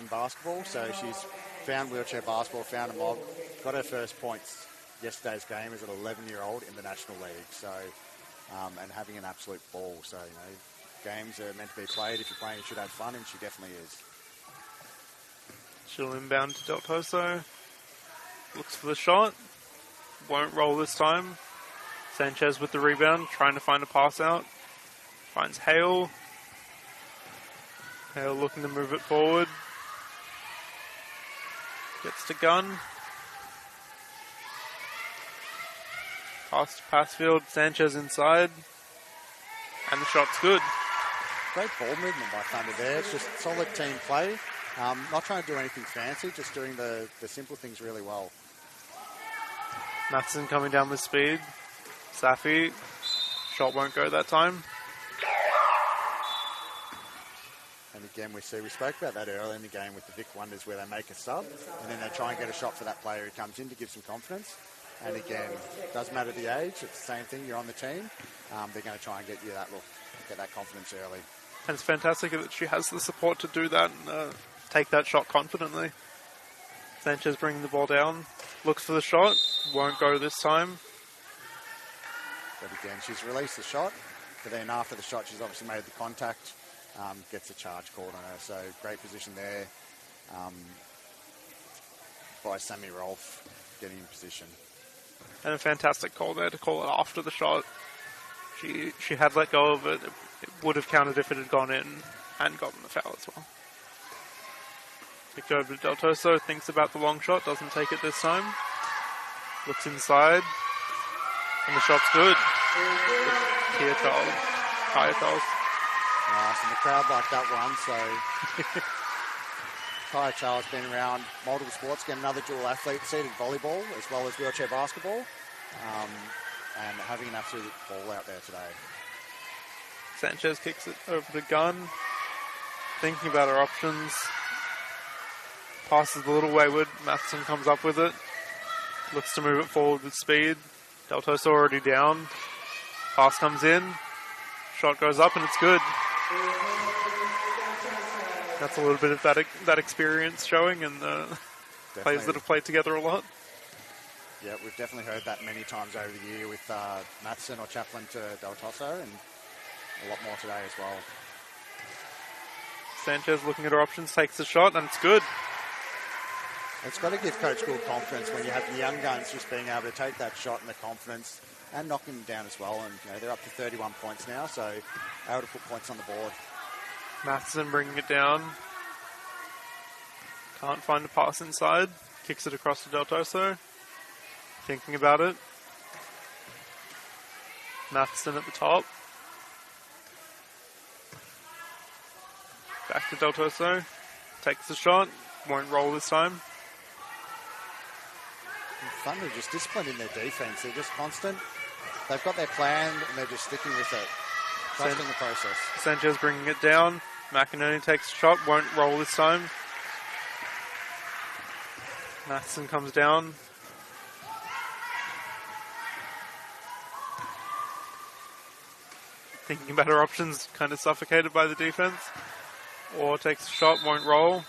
basketball. So she's found wheelchair basketball, found a mob, got her first points yesterday's game as an 11-year-old in the National League. So, and having an absolute ball. So, games are meant to be played. If you're playing, you should have fun, and she definitely is. She'll inbound to Del Tosso. Looks for the shot. Won't roll this time. Sanchez with the rebound, trying to find a pass out. Finds Hale. Hale looking to move it forward. Gets to Gunn. Pass to Passfield. Sanchez inside. And the shot's good. Great ball movement by Thunder there. It's just solid team play. Not trying to do anything fancy, just doing the simple things really well. Matheson coming down with speed. Safi. Shot won't go that time. And again, we spoke about that earlier in the game with the Vic Wonders where they make a sub and then they try and get a shot for that player who comes in to give some confidence. And again, it doesn't matter the age, it's the same thing, you're on the team. They're going to try and get you that look, get that confidence early. And it's fantastic that she has the support to do that and take that shot confidently. Sanchez bringing the ball down, looks for the shot, won't go this time. But again, she's released the shot, but then after the shot, she's obviously made the contact, gets a charge called on her. So great position there by Sammy Rolfe getting in position. And a fantastic call there to call it after the shot. She had let go of it. It would have counted if it had gone in and gotten the foul as well. Kicked over to Del Tosso, thinks about the long shot, doesn't take it this time. Looks inside, and the shot's good. Kaya Charles. Nice, and the crowd like that one, so... Kaya Charles been around multiple sports, getting another dual athlete, seated volleyball, as well as wheelchair basketball, and having an absolute ball out there today. Sanchez kicks it over to Gunn, thinking about her options. Passes a little wayward. Matheson comes up with it. Looks to move it forward with speed. Del Tosso already down. Pass comes in. Shot goes up and it's good. That's a little bit of that experience showing and the players that have played together a lot. Yeah, we've definitely heard that many times over the year with Matheson or Chaplin to Del Tosso, and a lot more today as well. Sanchez looking at her options, takes the shot, and it's good. It's got to give Coach Gould confidence when you have the young guns just being able to take that shot and the confidence and knocking them down as well. And they're up to 31 points now, so able to put points on the board. Matheson bringing it down. Can't find a pass inside. Kicks it across to Del Tosso. Thinking about it. Matheson at the top. Back to Del Tosso. Takes the shot. Won't roll this time. Thunder just disciplined in their defense. They're just constant. They've got their plan and they're just sticking with it. Trusting the process. Sanchez bringing it down. McInerney takes a shot, won't roll this time. Matheson comes down. Thinking about her options, kind of suffocated by the defense. Or takes a shot, won't roll.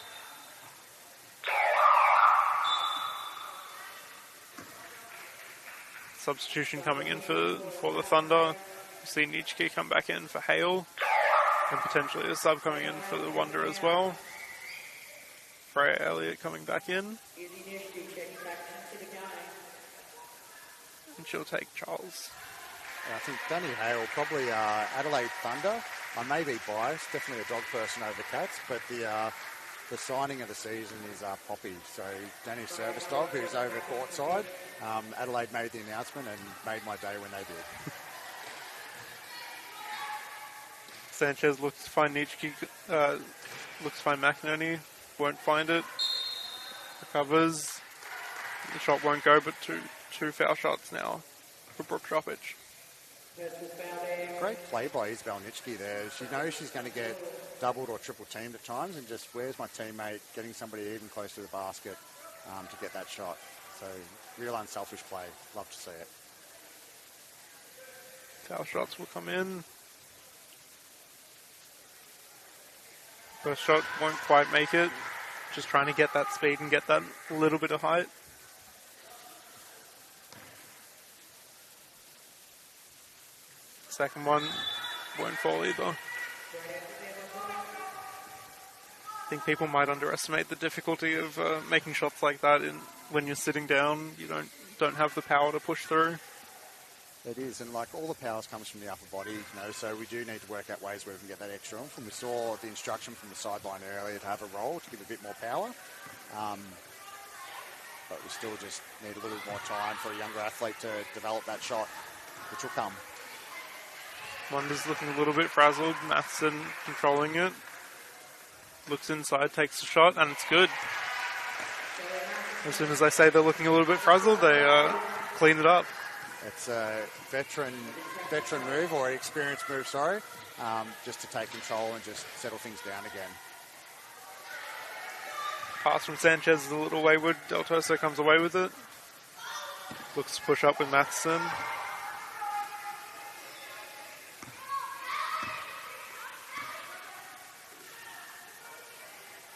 Substitution coming in for the Thunder. We see Nitschke come back in for Hale. And potentially a sub coming in for the Wonder as well. Freya Elliott coming back in. And she'll take Charles. I think Danny Hale, probably Adelaide Thunder. I may be biased, definitely a dog person over Cats, but the signing of the season is Poppy. So Danny's service dog, who's over courtside. Adelaide made the announcement and made my day when they did. Sanchez looks to find Nitschke, looks to find McInerney, won't find it. Recovers. The shot won't go, but two foul shots now for Brooke Droppage. Great play by Isabel Nitschke there. She knows she's going to get doubled or triple teamed at times and just, where's my teammate, getting somebody even close to the basket to get that shot. So real unselfish play. Love to see it. Foul shots will come in. First shot won't quite make it. Just trying to get that speed and get that little bit of height. Second one won't fall either. I think people might underestimate the difficulty of making shots like that when you're sitting down. You don't have the power to push through. It is, and like all the powers comes from the upper body, so we do need to work out ways where we can get that extra oomph. And we saw the instruction from the sideline earlier to have a roll to give a bit more power. But we still just need a little bit more time for a younger athlete to develop that shot, which will come. Wonder's looking a little bit frazzled. Matheson controlling it. Looks inside, takes a shot, and it's good. As soon as I say they're looking a little bit frazzled, they clean it up. It's a veteran move, or an experienced move, sorry, just to take control and just settle things down again. Pass from Sanchez is a little wayward. Del Toso comes away with it. Looks to push up with Matheson.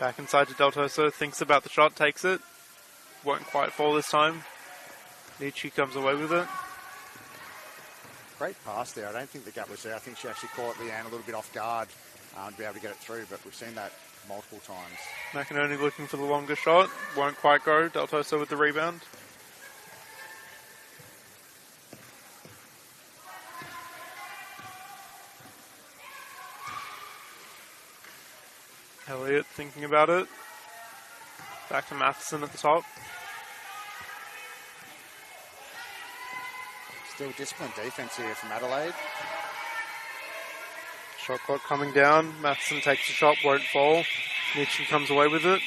Back inside to Del Toso, thinks about the shot, takes it. Won't quite fall this time. Nitschke comes away with it. Great pass there. I don't think the gap was there. I think she actually caught Leanne a little bit off guard to be able to get it through, but we've seen that multiple times. McInerney looking for the longer shot. Won't quite go. Del Toso with the rebound. Elliott thinking about it. Back to Matheson at the top. Still disciplined defense here from Adelaide. Shot clock coming down. Matheson takes the shot, won't fall. Nitschke comes away with it.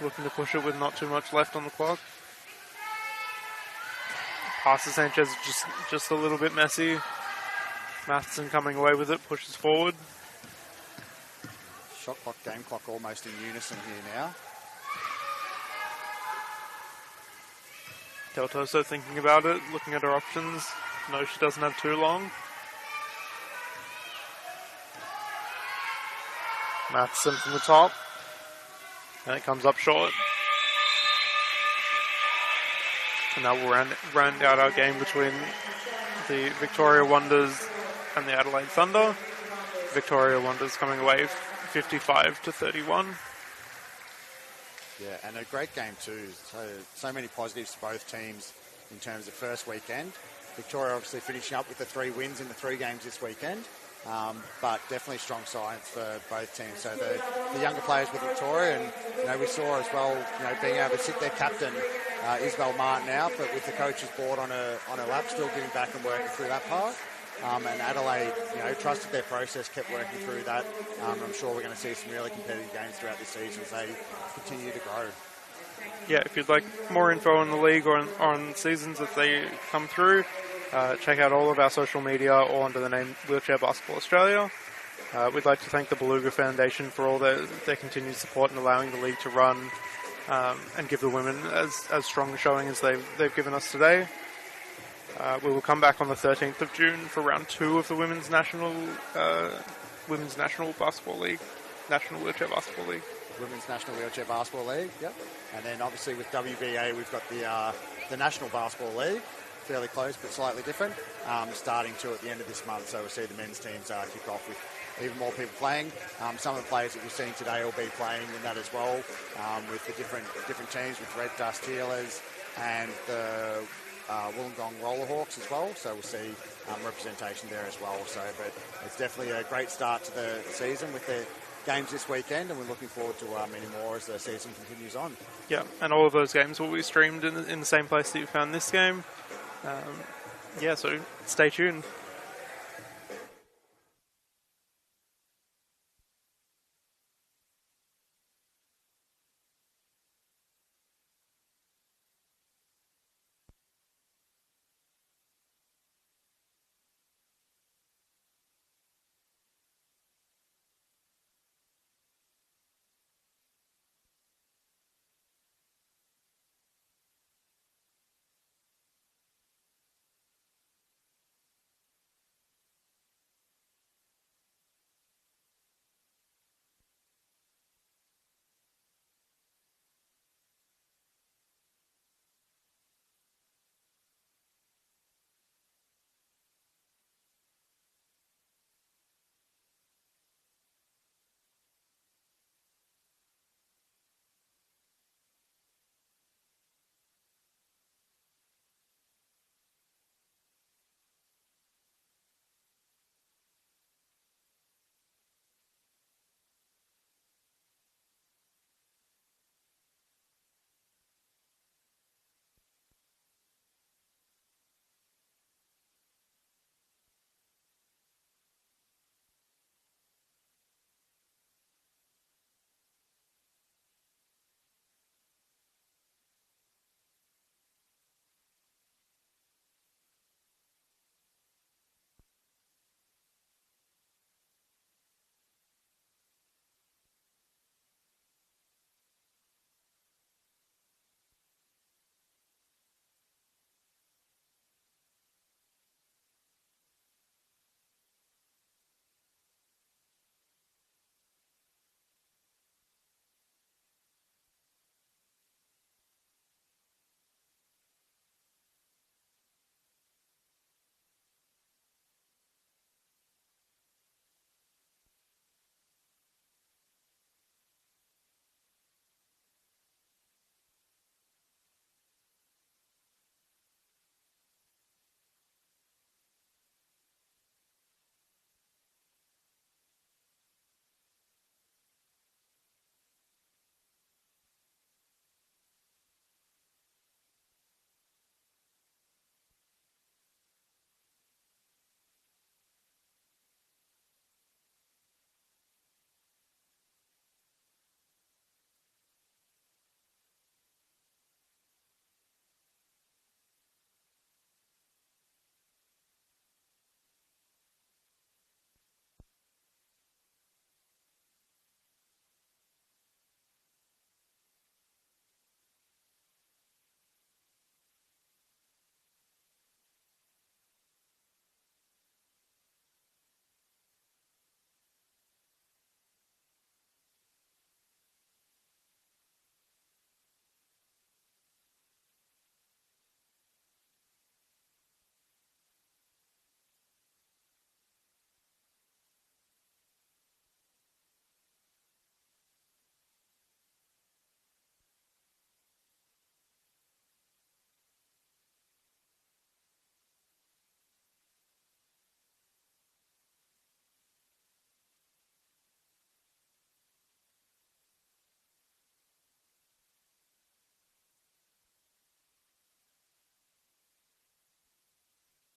Looking to push it with not too much left on the clock. Pass to Sanchez just a little bit messy. Matheson coming away with it, pushes forward. Shot clock, game clock almost in unison here now. Del Toso thinking about it, looking at her options. No, she doesn't have too long. Matheson from the top. And it comes up short. And that will round out our game between the Victoria Wonders and the Adelaide Thunder. Victoria Wonders coming away 55-31. Yeah, and a great game too. So many positives to both teams in terms of first weekend. Victoria obviously finishing up with the 3 wins in the 3 games this weekend, but definitely strong signs for both teams. So the younger players with Victoria, and we saw as well, being able to sit their captain Isabel Martin out, but with the coach's board on her lap, still getting back and working through that part. and Adelaide, trusted their process, kept working through that. I'm sure we're going to see some really competitive games throughout this season as they continue to grow. Yeah, if you'd like more info on the league or on seasons as they come through, check out all of our social media or under the name Wheelchair Basketball Australia. We'd like to thank the Beluga Foundation for all their continued support in allowing the league to run and give the women as strong a showing as they've given us today. We will come back on the 13th of June for round 2 of the Women's National Basketball League, National Wheelchair Basketball League. Women's National Wheelchair Basketball League, yep. And then obviously with WBA, we've got the National Basketball League, fairly close but slightly different, starting to at the end of this month. So we'll see the men's teams kick off with even more people playing. Some of the players that we've seen today will be playing in that as well, with the different teams, with Red Dust Healers and the Wollongong Rollerhawks as well. So we'll see representation there as well. So, but it's definitely a great start to the season with the games this weekend, and we're looking forward to many more as the season continues on. Yeah, and all of those games will be streamed in the same place that you found this game. So stay tuned.